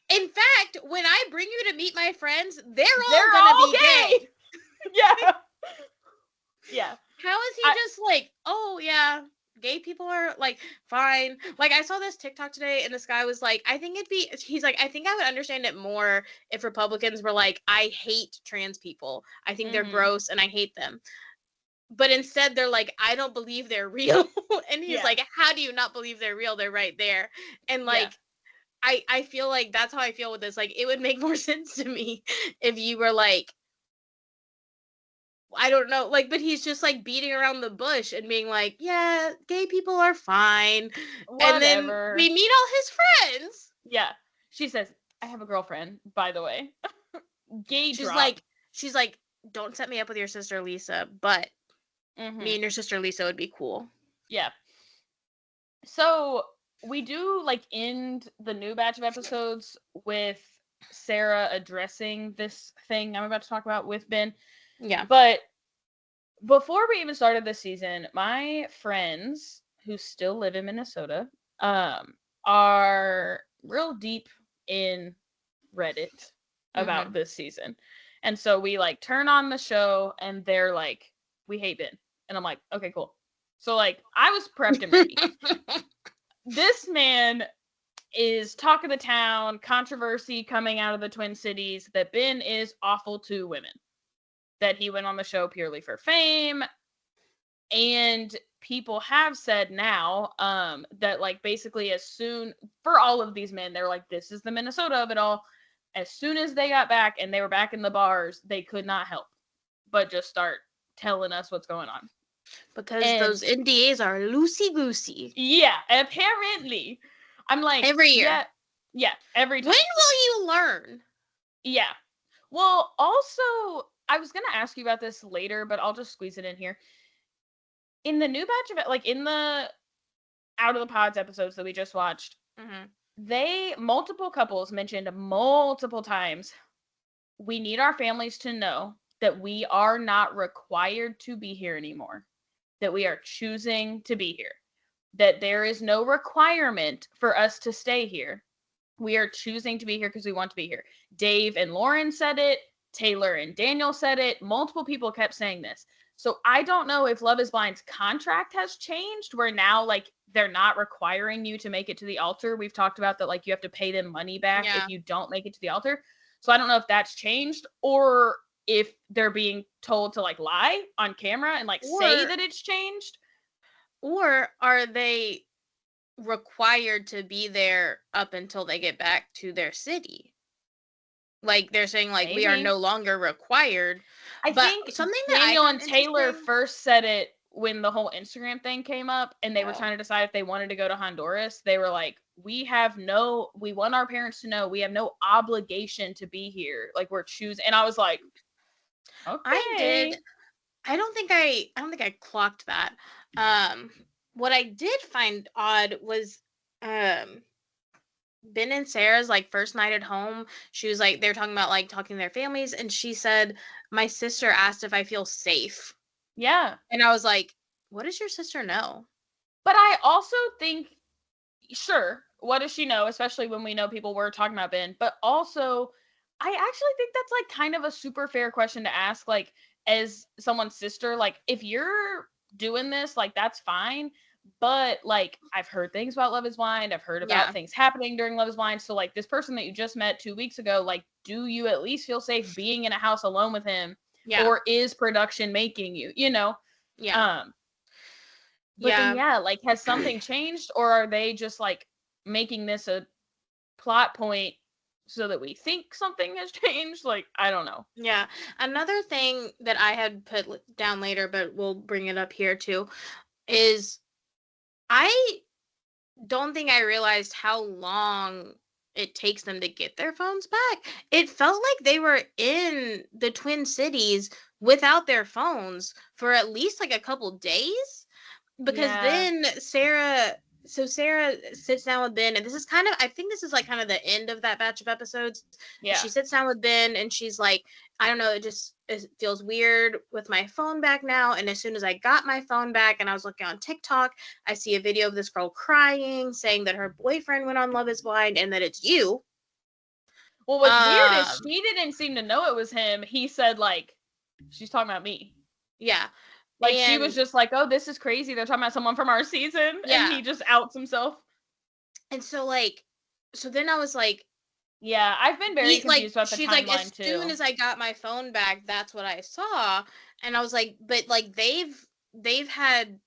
In fact, when I bring you to meet my friends, they're all gonna be gay. Yeah. Yeah. How is he just like, oh yeah, gay people are like fine? Like, I saw this TikTok today, and this guy was like, he's like, I think I would understand it more if Republicans were like, I hate trans people. I think they're gross and I hate them. But instead they're like, I don't believe they're real. And he's like, how do you not believe they're real? They're right there. And like, I feel like that's how I feel with this. Like, it would make more sense to me if you were like, I don't know, like, but he's just like beating around the bush and being like, yeah, gay people are fine. Whatever. And then we meet all his friends. Yeah. She says, I have a girlfriend, by the way. Gay She's drop. She's like, don't set me up with your sister Lisa, but me and your sister Lisa would be cool. Yeah. So we do like end the new batch of episodes with Ciara addressing this thing I'm about to talk about with Ben. Yeah. But before we even started this season, my friends who still live in Minnesota are real deep in Reddit about this season. And so we like turn on the show and they're like, we hate Ben. And I'm like, okay, cool. So like I was prepped and ready. This man is talk of the town, controversy coming out of the Twin Cities, that Ben is awful to women. That he went on the show purely for fame. And people have said now that like basically for all of these men, they're like, this is the Minnesota of it all. As soon as they got back and they were back in the bars, they could not help but just start telling us what's going on. Because those NDAs are loosey-goosey. Yeah, apparently. I'm like... Every year. Yeah, every time. When will you learn? Yeah. Well, also, I was going to ask you about this later, but I'll just squeeze it in here. In the new batch of... Like, in the Out of the Pods episodes that we just watched, multiple couples mentioned multiple times, we need our families to know that we are not required to be here anymore. That we are choosing to be here. That there is no requirement for us to stay here. We are choosing to be here because we want to be here. Dave and Lauren said it. Taylor and Daniel said it. Multiple people kept saying this. So I don't know if Love is Blind's contract has changed, where now like they're not requiring you to make it to the altar. We've talked about that, like you have to pay them money back if you don't make it to the altar. So I don't know if that's changed, or if they're being told to like lie on camera and like say that it's changed. Or are they required to be there up until they get back to their city? Like they're saying like we are no longer required. I think something Daniel and Taylor first said it when the whole Instagram thing came up and they were trying to decide if they wanted to go to Honduras. They were like, we want our parents to know we have no obligation to be here. Like, we're choosing. And I was like, okay. I don't think I clocked that. What I did find odd was Ben and Sarah's like first night at home. She was like, they're talking about like talking to their families, and she said, my sister asked if I feel safe. Yeah. And I was like, what does your sister know? But I also think, sure, what does she know, especially when we know people were talking about Ben, but also I actually think that's like kind of a super fair question to ask, like, as someone's sister. Like, if you're doing this, like, that's fine. But like, I've heard things about Love is Blind. I've heard about things happening during Love is Blind. So like, this person that you just met 2 weeks ago, like, do you at least feel safe being in a house alone with him? Yeah. Or is production making you, you know? Yeah. But then, like, has something changed, or are they just like making this a plot point so that we think something has changed? Like, I don't know. Yeah. Another thing that I had put down later, but we'll bring it up here too, is I don't think I realized how long it takes them to get their phones back. It felt like they were in the Twin Cities without their phones for at least like a couple days. Because then Sarah sits down with Ben, and this is kind of, I think this is like kind of the end of that batch of episodes. Yeah. She sits down with Ben and she's like, I don't know, it feels weird with my phone back now. And as soon as I got my phone back and I was looking on TikTok, I see a video of this girl crying, saying that her boyfriend went on Love is Blind and that it's you. Well, what's weird is she didn't seem to know it was him. He said, like, she's talking about me. Yeah. Like, she was just like, oh, this is crazy. They're talking about someone from our season. Yeah. And he just outs himself. And so, like, so then I was like, yeah, I've been very confused about the timeline, like, as soon as I got my phone back, that's what I saw. And I was like, but, like, they've had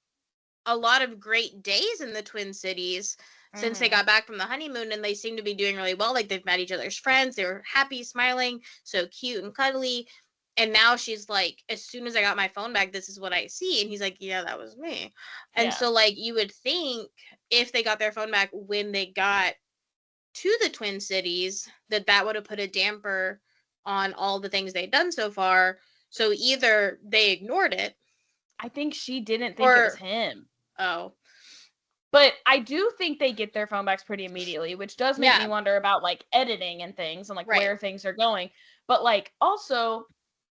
a lot of great days in the Twin Cities since they got back from the honeymoon, and they seem to be doing really well. Like, they've met each other's friends. They were happy, smiling, so cute and cuddly. And now she's like, as soon as I got my phone back, this is what I see. And he's like, yeah, that was me. And so, like, you would think if they got their phone back when they got to the Twin Cities, that would have put a damper on all the things they'd done so far. So either they ignored it. I think she didn't think it was him. Oh. But I do think they get their phone backs pretty immediately, which does make me wonder about, like, editing and things and, like, where things are going. But, like, also,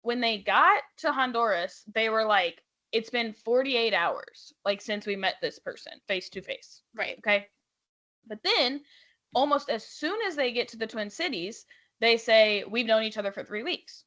when they got to Honduras, they were like, it's been 48 hours, like, since we met this person face to face. Right. Okay. But then, almost as soon as they get to the Twin Cities, they say, we've known each other for 3 weeks.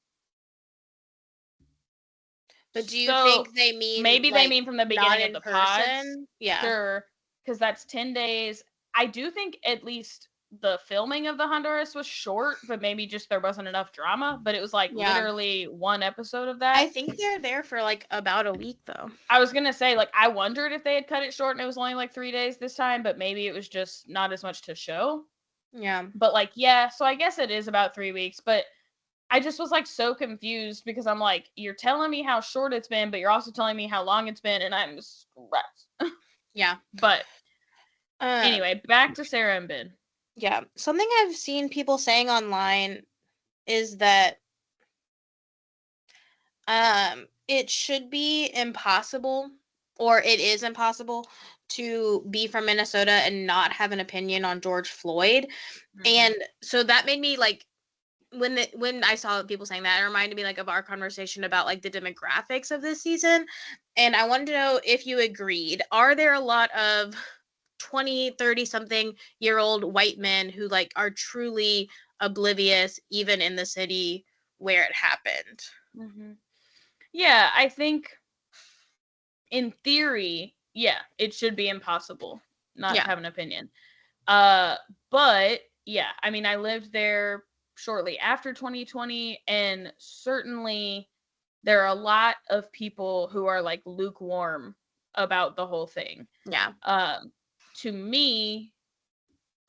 But do you think they mean, maybe like, they mean from the beginning of the pods? Yeah. Sure. Because that's 10 days. I do think at least the filming of the Honduras was short, but maybe just there wasn't enough drama. But it was like literally one episode of that. I think they're there for like about a week, though. I was going to say, like, I wondered if they had cut it short and it was only like 3 days this time, but maybe it was just not as much to show. Yeah. But like, so I guess it is about 3 weeks. But I just was like so confused because I'm like, you're telling me how short it's been, but you're also telling me how long it's been, and I'm stressed. Yeah. But anyway, back to Sarah and Ben. Yeah. Something I've seen people saying online is that it should be impossible, or it is impossible, to be from Minnesota and not have an opinion on George Floyd. And so that made me like, when I saw people saying that, it reminded me like of our conversation about like the demographics of this season. And I wanted to know if you agreed. Are there a lot of 20, 30 something year old white men who like are truly oblivious even in the city where it happened? Yeah, I think in theory, it should be impossible not to have an opinion. But yeah, I mean, I lived there shortly after 2020, and certainly there are a lot of people who are like lukewarm about the whole thing. Yeah. To me,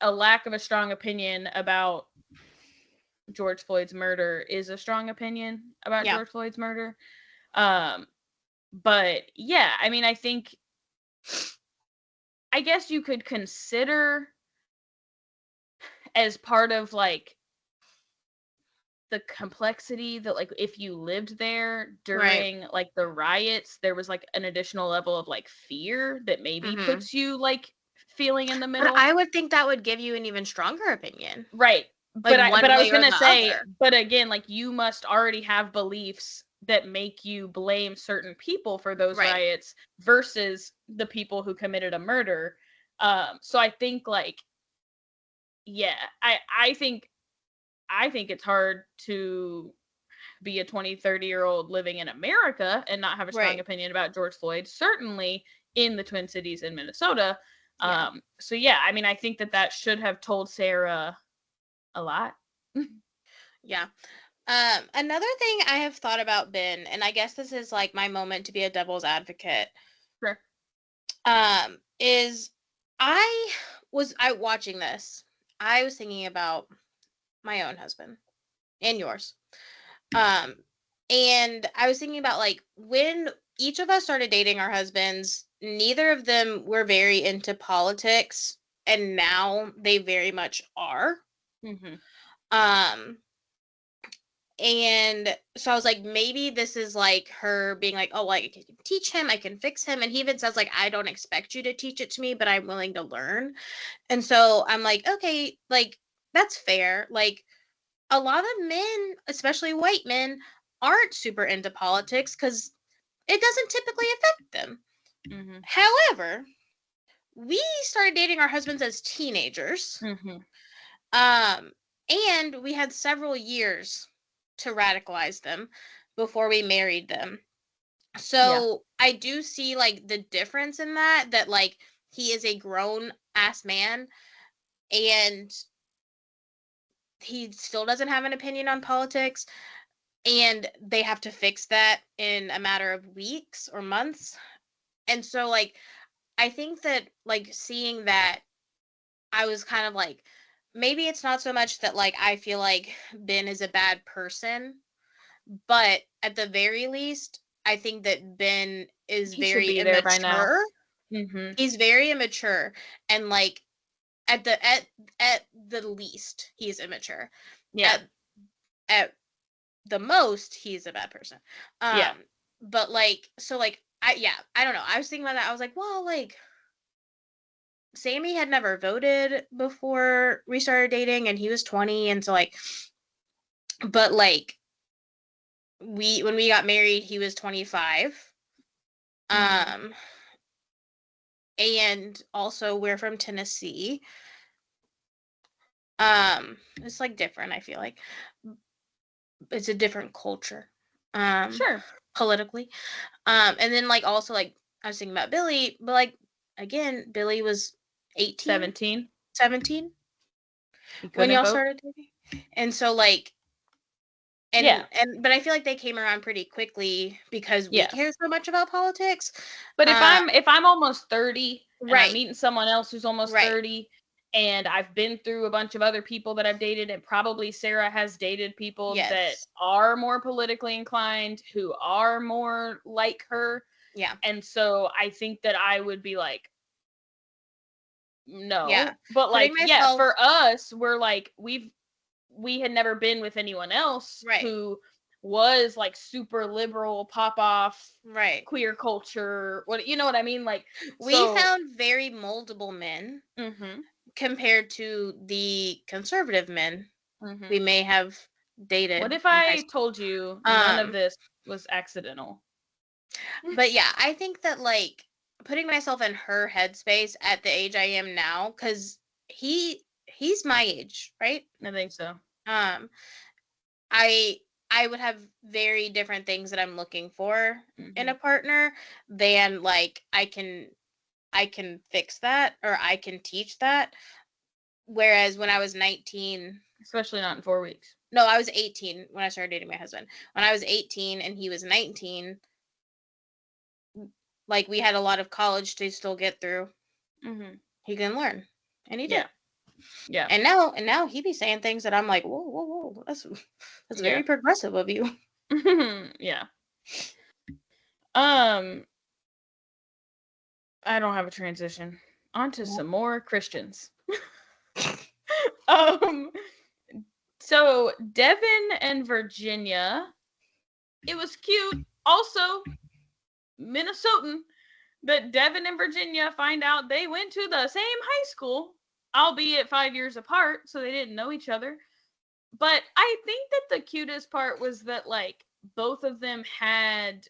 a lack of a strong opinion about George Floyd's murder is a strong opinion about George Floyd's murder. But yeah, I mean, I guess you could consider as part of like the complexity that like if you lived there during like the riots, there was like an additional level of like fear that maybe puts you like feeling in the But middle. I would think that would give you an even stronger opinion. Right. Like But I was way or gonna the say, other. but again, like you must already have beliefs that make you blame certain people for those Right. riots versus the people who committed a murder. So I think like, yeah, I think it's hard to be a 20, 30-year-old living in America and not have a strong Right. opinion about George Floyd, certainly in the Twin Cities in Minnesota. Yeah. So yeah, I mean, I think that should have told Ciara a lot. Yeah. Another thing I have thought about, Ben, and I guess this is like my moment to be a devil's advocate. Sure. Is I watching this, I was thinking about my own husband and yours. And I was thinking about like when each of us started dating our husbands, neither of them were very into politics, and now they very much are. And so I was like, maybe this is like her being like, oh, like I can teach him, I can fix him. And he even says, like, I don't expect you to teach it to me, but I'm willing to learn. And so I'm like, okay, like, that's fair. Like, a lot of men, especially white men, aren't super into politics because it doesn't typically affect them. However, we started dating our husbands as teenagers. And we had several years to radicalize them before we married them. So I do see like the difference in that like he is a grown ass man and he still doesn't have an opinion on politics, and they have to fix that in a matter of weeks or months. And so like I think that like seeing that, I was kind of like, maybe it's not so much that like I feel like Ben is a bad person, but at the very least, I think that Ben is He should very be there by now. immature. He's very immature, and like at the least, he's immature. Yeah. At the most, he's a bad person. Yeah. But like, so like, I don't know. I was thinking about that. I was like, well, like, Sammy had never voted before we started dating, and he was 20, and so like, but like, when we got married, he was 25. And also we're from Tennessee. It's like different, I feel like. It's a different culture. Sure. Politically. And then like also like I was thinking about Billy, but like again, Billy was 18. 17 when y'all started dating. And so like but I feel like they came around pretty quickly because we care so much about politics. But if I'm almost 30 and I'm meeting someone else who's almost 30, and I've been through a bunch of other people that I've dated, and probably Ciara has dated people that are more politically inclined, who are more like her. Yeah. And so I think that I would be like, no. Yeah. But like, for us, we're like, we had never been with anyone else who was like super liberal, pop off, queer culture. What, you know what I mean? Like, we found very moldable men compared to the conservative men we may have dated. What if I told you none of this was accidental? But yeah, I think that like putting myself in her headspace at the age I am now, because he's my age, right? I think so. I would have very different things that I'm looking for in a partner than like I can fix that or I can teach that. Whereas when I was 19, especially not in 4 weeks. No, I was 18 when I started dating my husband. When I was 18 and he was 19, like we had a lot of college to still get through. He can learn, and he did. Yeah. And now he be saying things that I'm like, whoa, that's very progressive of you. Yeah. I don't have a transition. On to some more Christians. So Devin and Virginia, it was cute. Also, Minnesotan, that Devin and Virginia find out they went to the same high school, albeit 5 years apart, so they didn't know each other. But I think that the cutest part was that, like, both of them had,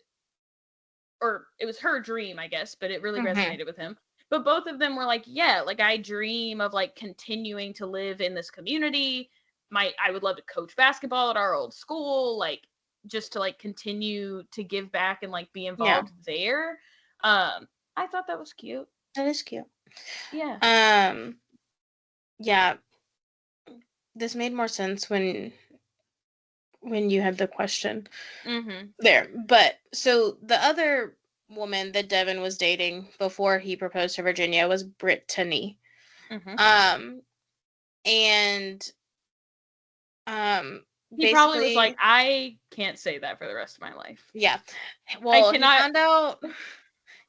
or it was her dream, I guess, but it really resonated with him. But both of them were like, yeah, like, I dream of, like, continuing to live in this community. I would love to coach basketball at our old school, like, just to, like, continue to give back and, like, be involved there. I thought that was cute. That is cute. Yeah. Yeah. This made more sense when you had the question there. But so the other woman that Devin was dating before he proposed to Virginia was Brittany. And he probably was like, I can't say that for the rest of my life. Yeah. Well, I cannot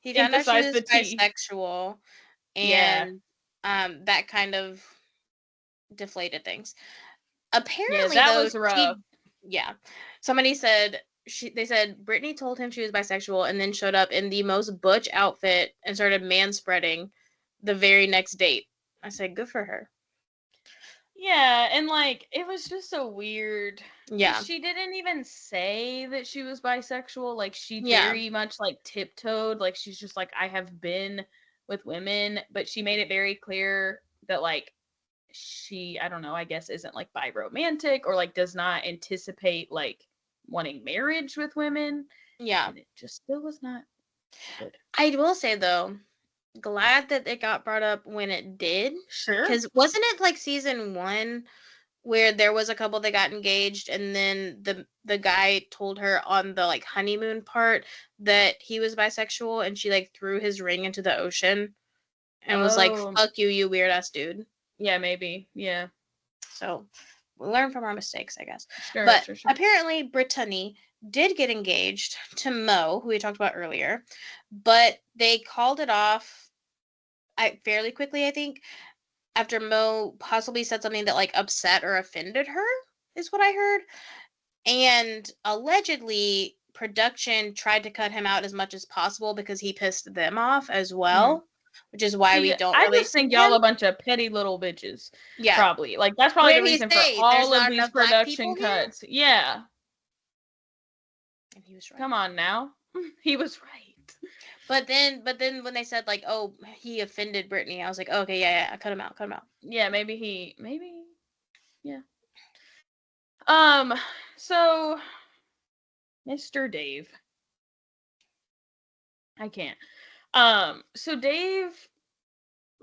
he found out she was bisexual, and that kind of deflated things. Apparently, that though, was rough. Somebody said they said Brittany told him she was bisexual and then showed up in the most butch outfit and started manspreading the very next date. I said, good for her. Yeah, and like it was just so weird. Yeah. She didn't even say that she was bisexual. Like she very much like tiptoed. Like she's just like, I have been with women, but she made it very clear that like she, I don't know, I guess isn't like biromantic or like does not anticipate like wanting marriage with women. Yeah. And it just still was not good. I will say though, glad that it got brought up when it did. Sure. Because wasn't it like season 1 where there was a couple that got engaged and then the guy told her on the like honeymoon part that he was bisexual and she like threw his ring into the ocean and was like, fuck you, you weird ass dude. Yeah, maybe. Yeah. So we learn from our mistakes, I guess. Sure, but sure. Apparently Brittany did get engaged to Mo, who we talked about earlier, but they called it off fairly quickly, I think, after Mo possibly said something that like upset or offended her, is what I heard. And allegedly production tried to cut him out as much as possible because he pissed them off as well. Which is why we don't. I just think y'all a bunch of petty little bitches. Yeah, probably. Like that's probably the reason for all of these production cuts. Here? Yeah. And he was right. Come on now, he was right. But then when they said like, oh, he offended Brittany, I was like, oh, okay, yeah, cut him out. Yeah, maybe. Yeah. So, Mr. Dave. I can't. So Dave,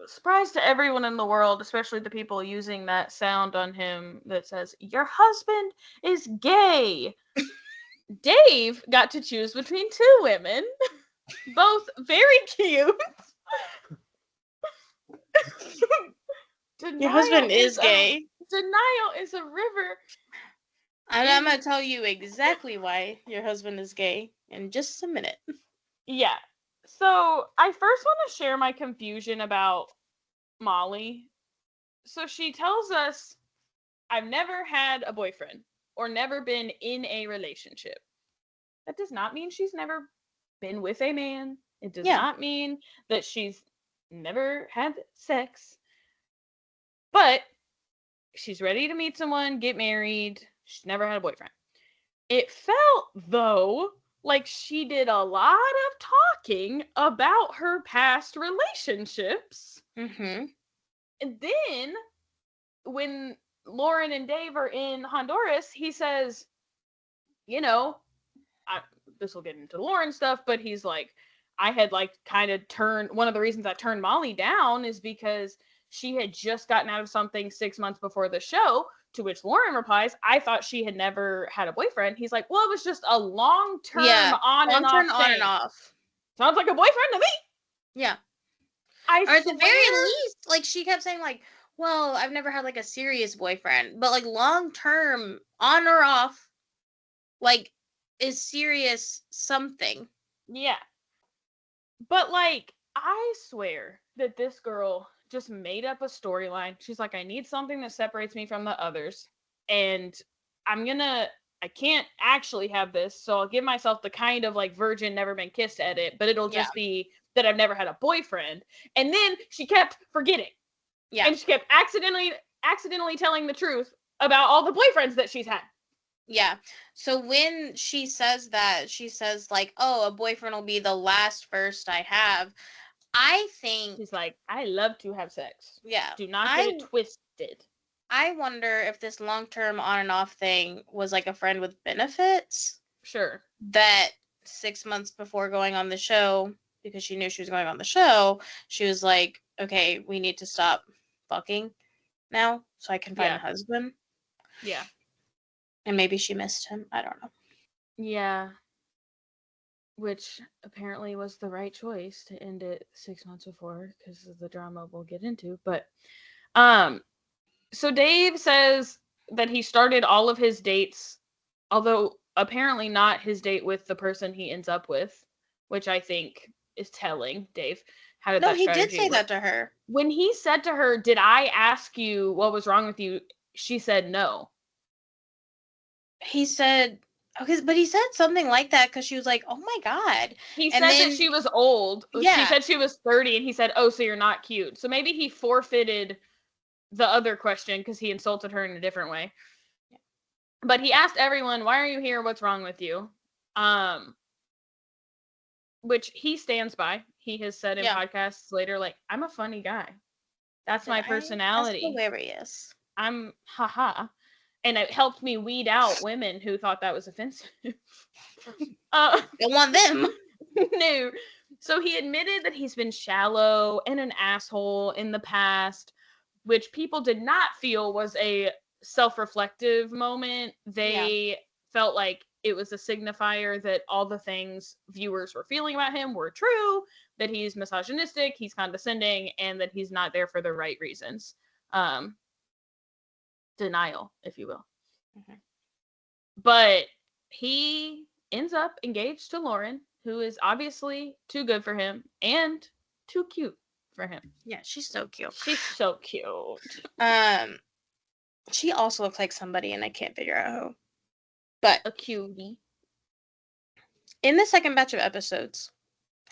surprise to everyone in the world, especially the people using that sound on him that says, your husband is gay. Dave got to choose between two women, both very cute. Your husband is gay. Denial is a river. I'm going to tell you exactly why your husband is gay in just a minute. Yeah. So I first want to share my confusion about Molly. So she tells us, I've never had a boyfriend or never been in a relationship. That does not mean she's never been with a man. It does not mean that she's never had sex. But she's ready to meet someone, get married. She's never had a boyfriend. It felt, though, like she did a lot of talking about her past relationships. Mm-hmm. And then when Lauren and Dave are in Honduras, he says, you know, this will get into Lauren stuff, but he's like, I had like kind of turned, one of the reasons I turned Molly down is because she had just gotten out of something 6 months before the show, to which Lauren replies, I thought she had never had a boyfriend. He's like, well, it was just a long-term on and off. Sounds like a boyfriend to me. Yeah. Or at the very least, like she kept saying like, well, I've never had like a serious boyfriend, but like long-term on or off, like is serious something. Yeah. But like, I swear that this girl just made up a storyline. She's like, I need something that separates me from the others. And I can't actually have this. So I'll give myself the kind of like virgin, never been kissed edit, but it'll just be that I've never had a boyfriend. And then she kept forgetting. Yeah. And she kept accidentally telling the truth about all the boyfriends that she's had. Yeah. So when she says that, she says like, oh, a boyfriend will be the last first I have. I think she's like, I love to have sex. Yeah. Do not get it twisted. I wonder if this long-term on and off thing was like a friend with benefits. Sure. That 6 months before going on the show, because she knew she was going on the show, she was like, okay, we need to stop fucking now so I can find a husband. Yeah. And maybe she missed him. I don't know. Yeah. Which apparently was the right choice to end it 6 months before because of the drama we'll get into. But so Dave says that he started all of his dates, although apparently not his date with the person he ends up with, which I think is telling. Dave, how did that strategy work? No, he did say that to her. When he said to her, did I ask you what was wrong with you? She said no. He said, okay, but he said something like that because she was like, oh my God. He said that she was old. Yeah. She said she was 30 and he said, oh, so you're not cute. So maybe he forfeited the other question because he insulted her in a different way. Yeah. But he asked everyone, why are you here? What's wrong with you? Which he stands by. He has said in podcasts later, like, I'm a funny guy. That's my personality. That's hilarious. I'm haha. And it helped me weed out women who thought that was offensive. Don't want them. No. So he admitted that he's been shallow and an asshole in the past, which people did not feel was a self-reflective moment. They felt like it was a signifier that all the things viewers were feeling about him were true, that he's misogynistic, he's condescending, and that he's not there for the right reasons. Denial, if you will. Mm-hmm. But he ends up engaged to Lauren, who is obviously too good for him and too cute for him. Yeah, she's so cute. She's so cute. She also looks like somebody, and I can't figure out who. But a cutie. In the second batch of episodes,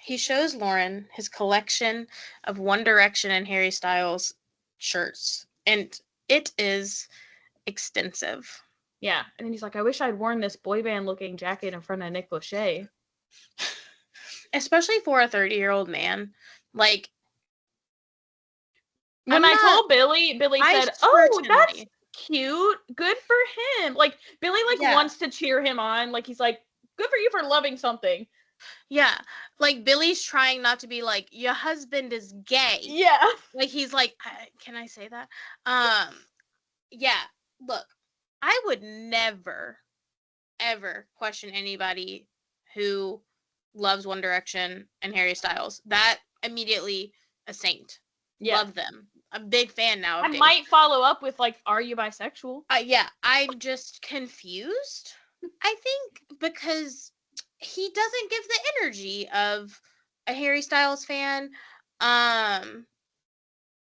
he shows Lauren his collection of One Direction and Harry Styles shirts, and it is extensive. Yeah, and then he's like, I wish I'd worn this boy band looking jacket in front of Nick Lachey. Especially for a 30-year-old man. Like, when I told Billy said, oh, that's cute. Good for him. Like, Billy, wants to cheer him on. Like, he's like, good for you for loving something. Yeah. Like, Billy's trying not to be like, your husband is gay. Yeah. Like, he's like, can I say that? Yeah. Look, I would never, ever question anybody who loves One Direction and Harry Styles. That immediately a saint. Yeah. Love them. I'm a big fan now. I might follow up with like, are you bisexual? Yeah, I'm just confused. I think because he doesn't give the energy of a Harry Styles fan.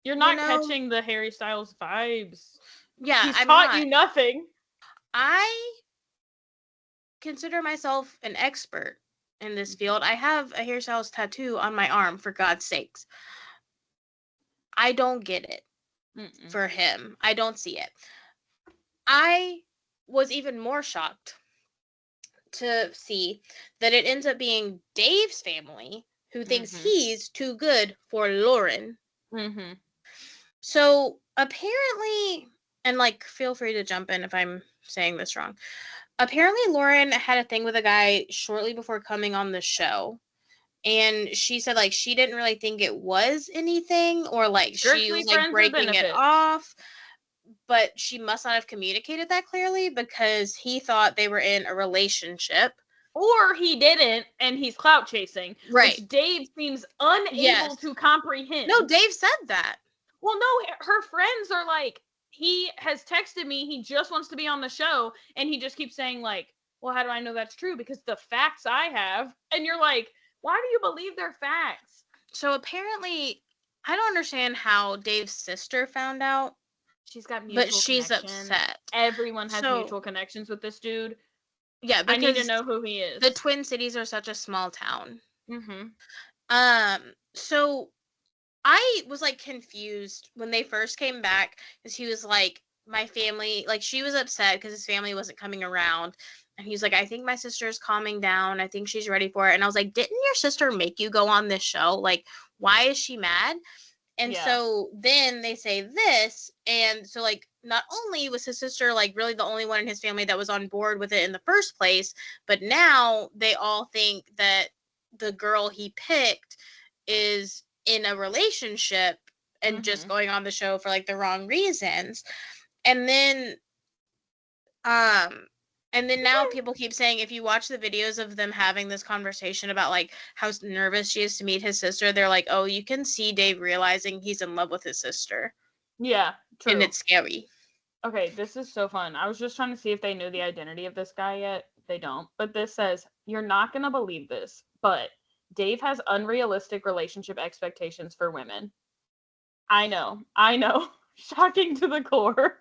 You're not catching the Harry Styles vibes. Yeah, he's taught you nothing. I consider myself an expert in this field. I have a Harry Styles tattoo on my arm, for God's sakes. I don't get it for him. I don't see it. I was even more shocked to see that it ends up being Dave's family who thinks he's too good for Lauren. Mm-hmm. So apparently, and like, feel free to jump in if I'm saying this wrong. Apparently, Lauren had a thing with a guy shortly before coming on the show. And she said, like, she didn't really think it was anything, or, like, she was, like, breaking it off. But she must not have communicated that clearly because he thought they were in a relationship. Or he didn't, and he's clout chasing. Right. Which Dave seems unable to comprehend. No, Dave said that. Well, no, her friends are like, he has texted me, he just wants to be on the show, and he just keeps saying, like, well, how do I know that's true? Because the facts I have. And you're like, why do you believe their facts? So apparently I don't understand how Dave's sister found out, She's got but mutual she's connections. upset. Everyone has So, mutual connections with this dude. yeah, I need to because know who he is. the Twin Cities are such a small town. Mm-hmm. So I was like confused when they first came back because he was like, my family, like she was upset because his family wasn't coming around. And he's like, I think my sister is calming down. I think she's ready for it. And I was like, didn't your sister make you go on this show? Like, why is she mad? And Yeah. so then they say this. And so, like, not only was his sister, like, really the only one in his family that was on board with it in the first place, but now they all think that the girl he picked is in a relationship and just going on the show for, like, the wrong reasons. And then, now people keep saying if you watch the videos of them having this conversation about like how nervous she is to meet his sister, they're like, oh, you can see Dave realizing he's in love with his sister. Yeah, true. And it's scary. Okay, this is so fun. I was just trying to see if they knew the identity of this guy yet. They don't. But this says, you're not going to believe this, but Dave has unrealistic relationship expectations for women. I know. Shocking to the core.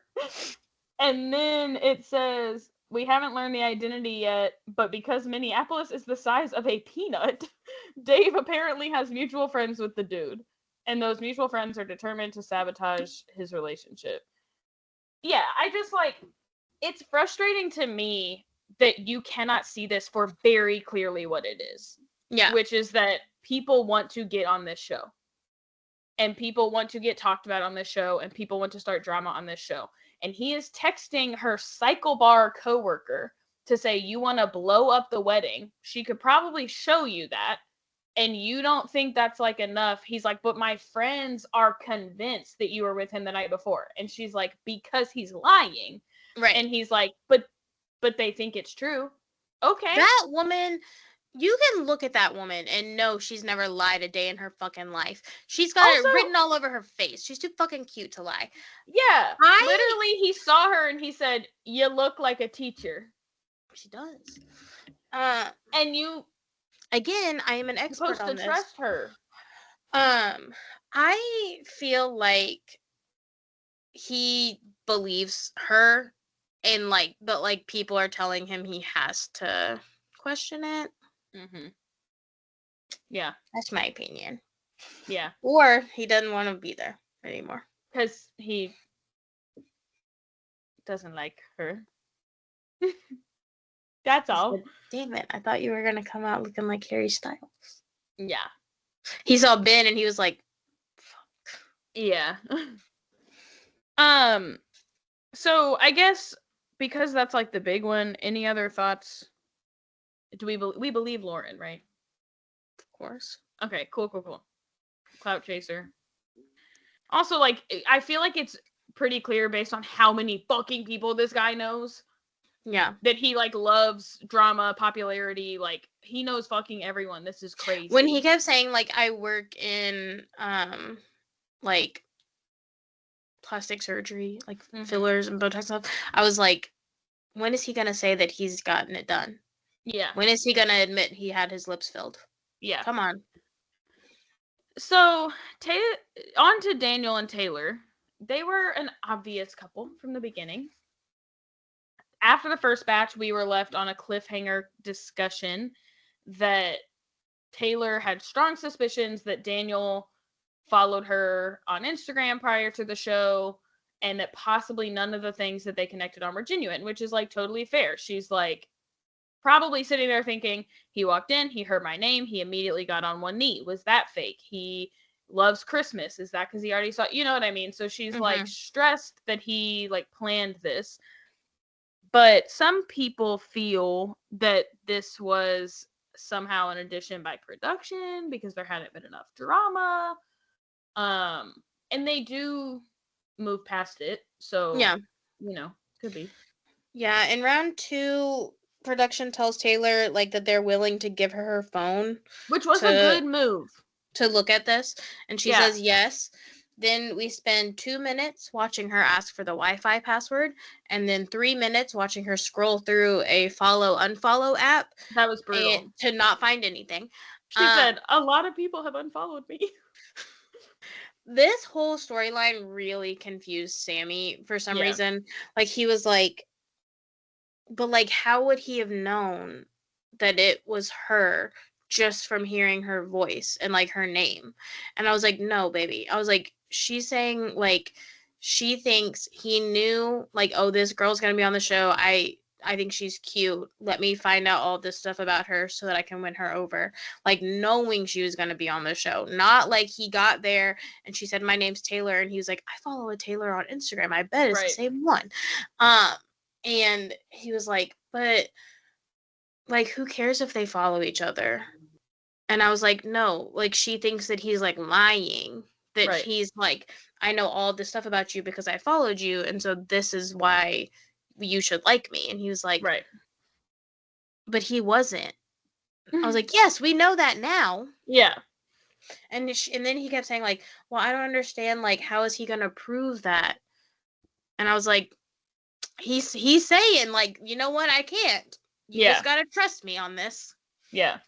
And then it says, we haven't learned the identity yet, but because Minneapolis is the size of a peanut, Dave apparently has mutual friends with the dude. And those mutual friends are determined to sabotage his relationship. Yeah, I just like, it's frustrating to me that you cannot see this for very clearly what it is. Yeah. Which is that people want to get on this show. And people want to get talked about on this show, and people want to start drama on this show. And he is texting her cycle bar coworker to say, you want to blow up the wedding. She could probably show you that. And you don't think that's like enough. He's like, but my friends are convinced that you were with him the night before. And she's like, because he's lying. Right. And he's like, but they think it's true. Okay. That woman, you can look at that woman and know she's never lied a day in her fucking life. She's got it written all over her face. She's too fucking cute to lie. Yeah. Literally, he saw her and he said, you look like a teacher. She does. And you... Again, I am an expert on this. Supposed to trust her. I feel like he believes her and like, but like people are telling him he has to question it. Mm-hmm. Yeah. That's my opinion. Yeah. Or he doesn't want to be there anymore. Because he doesn't like her. That's all. Said, damn it, I thought you were going to come out looking like Harry Styles. Yeah. He saw Ben and he was like, fuck. Yeah. So I guess because that's like the big one, any other thoughts? Do we believe Lauren, right? Of course. Okay, cool. Clout chaser. Also, like, I feel like it's pretty clear based on how many fucking people this guy knows. Yeah. That he, like, loves drama, popularity. Like, he knows fucking everyone. This is crazy. When he kept saying, like, I work in, like, plastic surgery, like, fillers and Botox stuff, I was like, when is he going to say that he's gotten it done? Yeah. When is he going to admit he had his lips filled? Yeah. Come on. So, on to Daniel and Taylor. They were an obvious couple from the beginning. After the first batch, we were left on a cliffhanger discussion that Taylor had strong suspicions that Daniel followed her on Instagram prior to the show, and that possibly none of the things that they connected on were genuine, which is, like, totally fair. She's, like, probably sitting there thinking, he walked in, he heard my name, he immediately got on one knee. Was that fake? He loves Christmas. Is that because he already saw, you know what I mean? So she's like stressed that he like planned this. But some people feel that this was somehow an addition by production because there hadn't been enough drama. And they do move past it. So, yeah, you know, could be. Yeah, in round 2, production tells Taylor like that they're willing to give her phone, which was a good move, to look at this, and she says yes. Then we spend 2 minutes watching her ask for the Wi-Fi password, and then 3 minutes watching her scroll through a follow-unfollow app. That was brutal. To not find anything. She said, a lot of people have unfollowed me. this whole storyline really confused Sammy for some Yeah. reason. Like, he was like, but like, how would he have known that it was her just from hearing her voice and like her name? And I was like, no, baby. I was like, she's saying like she thinks he knew like, oh, this girl's gonna be on the show. I think she's cute. Let me find out all this stuff about her so that I can win her over. Like, knowing she was gonna be on the show. Not like he got there and she said, my name's Taylor, and he was like, I follow a Taylor on Instagram. I bet it's the same one. And he was like, but like, who cares if they follow each other? And I was like, no, like, she thinks that he's like lying, that Right. he's like, I know all this stuff about you because I followed you, and so this is why you should like me. And he was like, Right. but he wasn't. I was like, yes, we know that now. Yeah. And then he kept saying like, well, I don't understand, like, how is he gonna prove that? And I was like, he's saying like, you know what, I can't. You just gotta trust me on this. Yeah.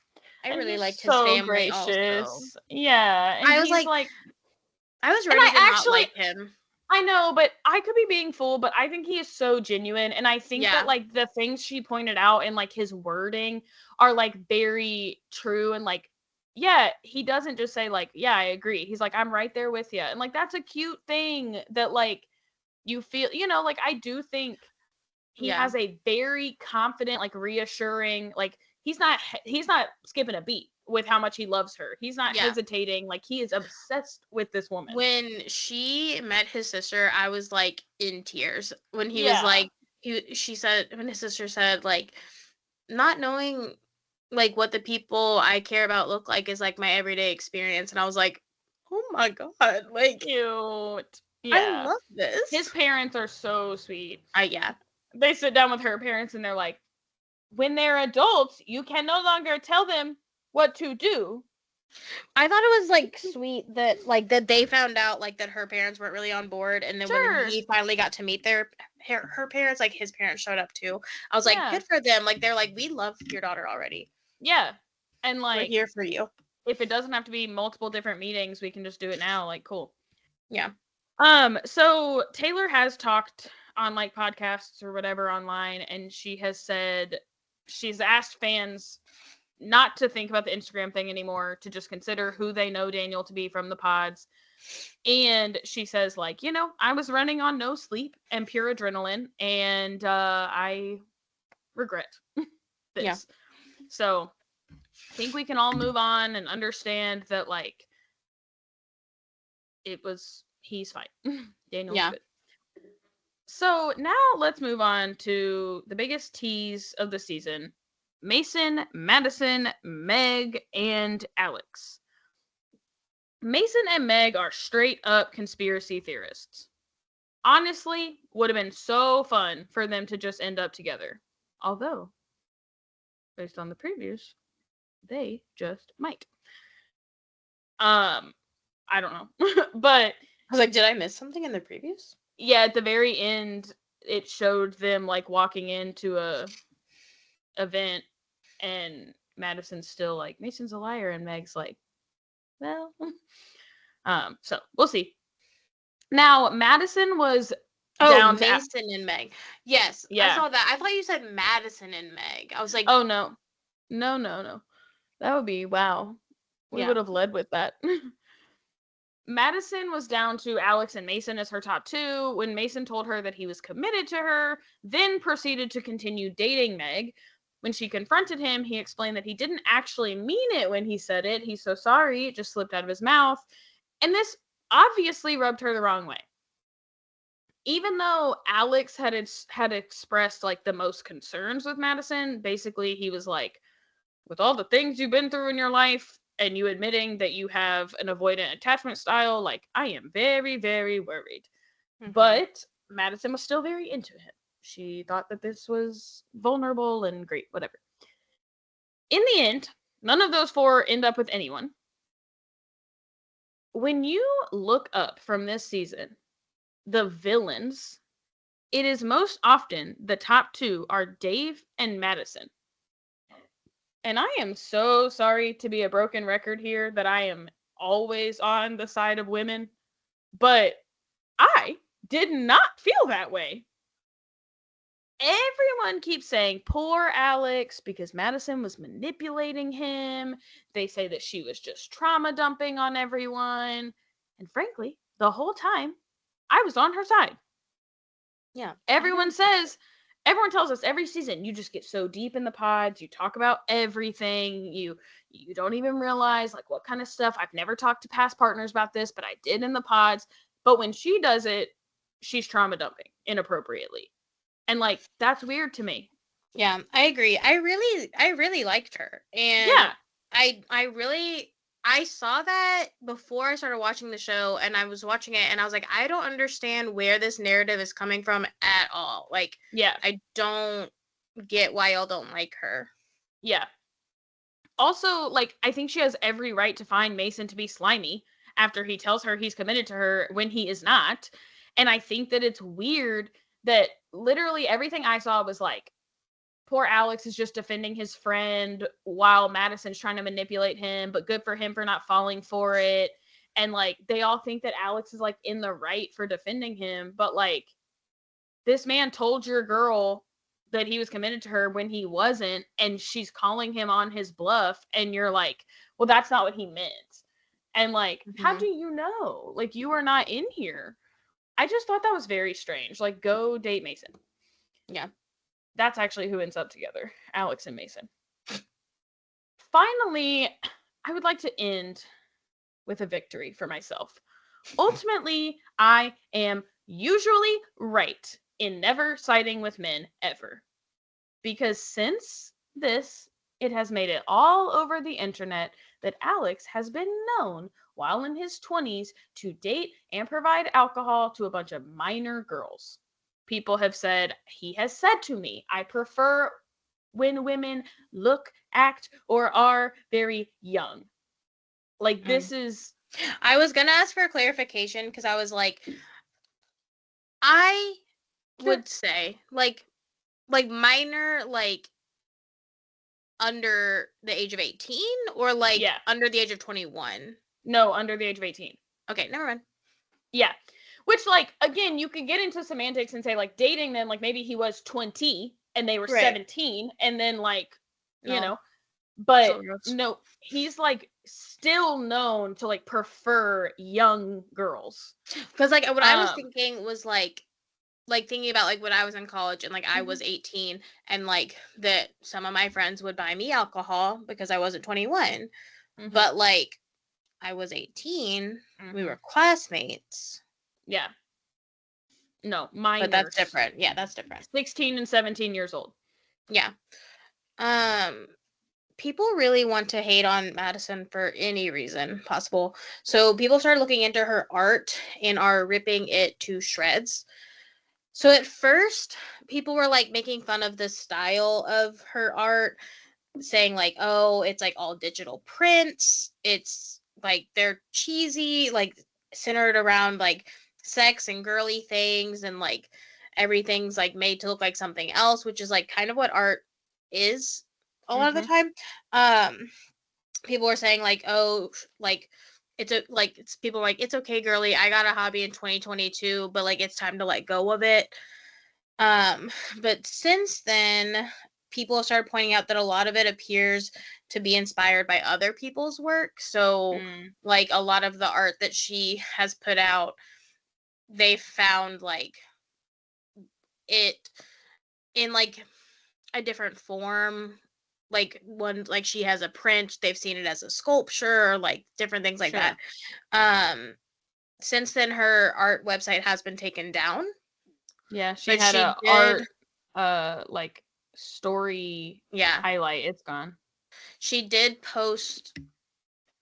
I And really liked his so family gracious. also. Yeah. And I was he's like, I was ready to not like him. I know, but I could be being fooled, but I think he is so genuine. And I think that like the things she pointed out and like his wording are like very true. And like, yeah, he doesn't just say like, yeah, I agree. He's like, I'm right there with you. And like, that's a cute thing that like you feel, you know, like I do think he has a very confident, like reassuring, like he's not skipping a beat with how much he loves her. He's not hesitating. Like he is obsessed with this woman. When she met his sister, I was like in tears when he was like, she said, when his sister said like, not knowing like what the people I care about look like is like my everyday experience. And I was like, oh my God, like, cute. Yeah. I love this. His parents are so sweet. Yeah. They sit down with her parents and they're like, when they're adults, you can no longer tell them what to do. I thought it was like sweet that like that they found out like that her parents weren't really on board, and then when he finally got to meet her parents, like his parents showed up too. I was like, good for them. Like they're like, we love your daughter already. Yeah. And like, we're here for you. If it doesn't have to be multiple different meetings, we can just do it now. Like, cool. Yeah. So Taylor has talked on like podcasts or whatever online, and she has said she's asked fans not to think about the Instagram thing anymore, to just consider who they know Daniel to be from the pods. And she says like, you know, I was running on no sleep and pure adrenaline, and I regret this. Yeah. So I think we can all move on and understand that like he's fine. Daniel's good. So now let's move on to the biggest tease of the season. Mason, Madison, Meg, and Alex. Mason and Meg are straight up conspiracy theorists. Honestly, would have been so fun for them to just end up together. Although, based on the previews, they just might. I don't know. But I was like, did I miss something in the previews? Yeah, at the very end, it showed them like walking into a event, and Madison's still like, Mason's a liar, and Meg's like, well, so we'll see. Now, Madison was down to Mason and Meg. Yes, I saw that. I thought you said Madison and Meg. I was like, oh no. That would be wow. We would have led with that. Madison was down to Alex and Mason as her top two when Mason told her that he was committed to her, then proceeded to continue dating Meg. When she confronted him, he explained that he didn't actually mean it when he said it. He's so sorry, it just slipped out of his mouth. And this obviously rubbed her the wrong way. Even though Alex had expressed like the most concerns with Madison, basically he was like, with all the things you've been through in your life, and you admitting that you have an avoidant attachment style, like, I am very, very worried. Mm-hmm. But Madison was still very into him. She thought that this was vulnerable and great, whatever. In the end, none of those four end up with anyone. When you look up from this season, the villains, it is most often the top two are Dave and Madison. And I am so sorry to be a broken record here that I am always on the side of women. But I did not feel that way. Everyone keeps saying poor Alex because Madison was manipulating him. They say that she was just trauma dumping on everyone. And frankly, the whole time, I was on her side. Yeah. Everyone tells us every season, you just get so deep in the pods, you talk about everything, you don't even realize like what kind of stuff. I've never talked to past partners about this, but I did in the pods. But when she does it, she's trauma dumping inappropriately. And like that's weird to me. Yeah, I agree. I really liked her. And Yeah. I saw that before I started watching the show, and I was watching it and I was like, I don't understand where this narrative is coming from at all. Like, Yeah. I don't get why y'all don't like her. Yeah. Also, like, I think she has every right to find Mason to be slimy after he tells her he's committed to her when he is not. And I think that it's weird that literally everything I saw was like, poor Alex is just defending his friend while Madison's trying to manipulate him, but good for him for not falling for it. And like, they all think that Alex is like in the right for defending him. But like, this man told your girl that he was committed to her when he wasn't, and she's calling him on his bluff, and you're like, well, that's not what he meant. And like, how do you know? Like, you are not in here. I just thought that was very strange. Like, go date Mason. Yeah. That's actually who ends up together, Alex and Mason. Finally, I would like to end with a victory for myself. Ultimately, I am usually right in never siding with men ever. Because since this, it has made it all over the internet that Alex has been known while in his 20s to date and provide alcohol to a bunch of minor girls. People have said, he has said to me, I prefer when women look, act, or are very young. Like, this is... I was going to ask for clarification because I was like, I would say, like minor, like, under the age of 18 or like under the age of 21? No, under the age of 18. Okay, never mind. Yeah. Which, like, again, you could get into semantics and say, like, dating them, like, maybe he was 20 and they were 17, and then, like, you know. But, no, he's, like, still known to, like, prefer young girls. Because, like, what I was thinking was, like, thinking about, like, when I was in college and, like, I was 18 and, like, that some of my friends would buy me alcohol because I wasn't 21. But, like, I was 18. We were classmates. Yeah. No, minors. But that's different. Yeah, that's different. 16 and 17 years old. Yeah. People really want to hate on Madison for any reason possible. So people started looking into her art and are ripping it to shreds. So at first, people were like making fun of the style of her art, saying like, oh, it's like all digital prints. It's like they're cheesy, like centered around like sex and girly things, and like everything's like made to look like something else, which is like kind of what art is a lot of the time. People were saying like, oh, like people like, it's okay, girly, I got a hobby in 2022, but like it's time to let go of it. But since then, people started pointing out that a lot of it appears to be inspired by other people's work. So like a lot of the art that she has put out, they found like it in like a different form. Like one, like she has a print, they've seen it as a sculpture, or like different things like that. Since then, her art website has been taken down. Yeah, she had an art like story highlight. It's gone. She did post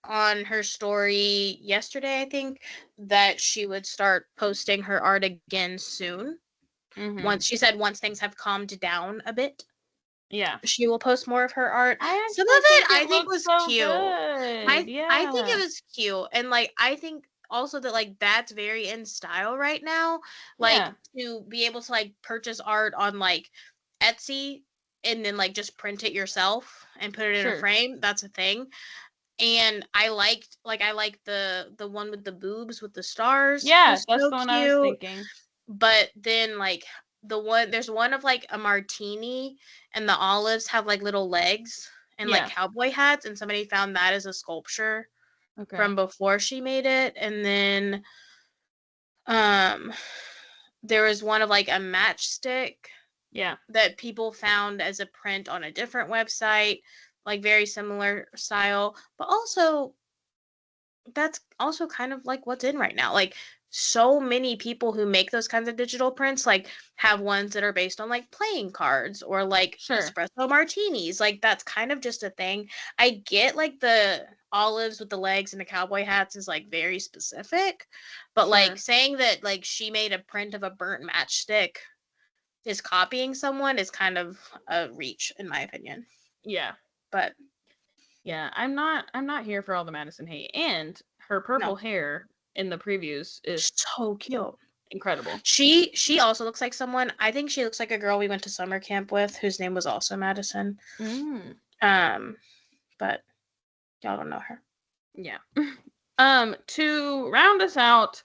on her story yesterday, I think, that she would start posting her art again soon. Once things have calmed down a bit. Yeah, she will post more of her art. Some of it I think was so cute. Good. I think it was cute, and like I think also that like that's very in style right now. Like to be able to like purchase art on like Etsy and then like just print it yourself and put it in a frame. That's a thing. And I liked the one with the boobs with the stars. Yeah, Was that's so the one I was cute. thinking. But then like there's one of like a martini, and the olives have like little legs and like Yeah. cowboy hats, and somebody found that as a sculpture Okay. from before she made it. And then there was one of like a matchstick Yeah. that people found as a print on a different website, like very similar style. But also that's also kind of like what's in right now. Like so many people who make those kinds of digital prints like have ones that are based on like playing cards or like Sure. espresso martinis. Like that's kind of just a thing. I get like the olives with the legs and the cowboy hats is like very specific, but Sure. like saying that like she made a print of a burnt matchstick is copying someone is kind of a reach in my opinion. Yeah. But yeah, I'm not here for all the Madison hate. And her purple no, hair in the previews is so cute. incredible. She also looks like someone. I think she looks like a girl we went to summer camp with, whose name was also Madison. But y'all don't know her. Yeah. To round us out,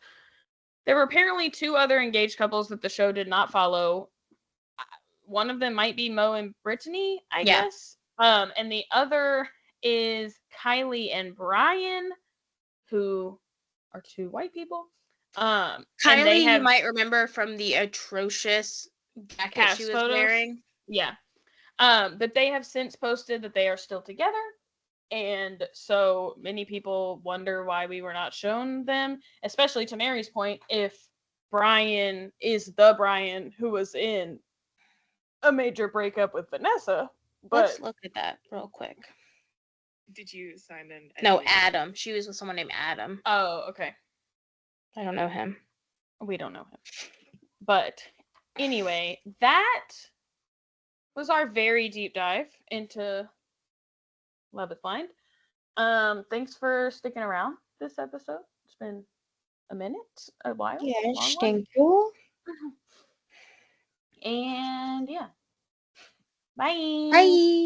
there were apparently 2 other engaged couples that the show did not follow. One of them might be Mo and Brittany, I guess. And the other is Kylie and Brian, who are 2 white people. Kylie, and they have you might remember from the atrocious jacket she was photos. wearing. Yeah. But they have since posted that they are still together. And so many people wonder why we were not shown them, especially to Mary's point, if Brian is the Brian who was in a major breakup with Vanessa. But Let's look at that real quick. Did you sign in? No, Adam. She was with someone named Adam. Oh, okay. I don't know him. We don't know him. But anyway, that was our very deep dive into Love is Blind. Thanks for sticking around this episode. It's been a minute, a while. Yes, long thank you. And yeah. Bye. Bye.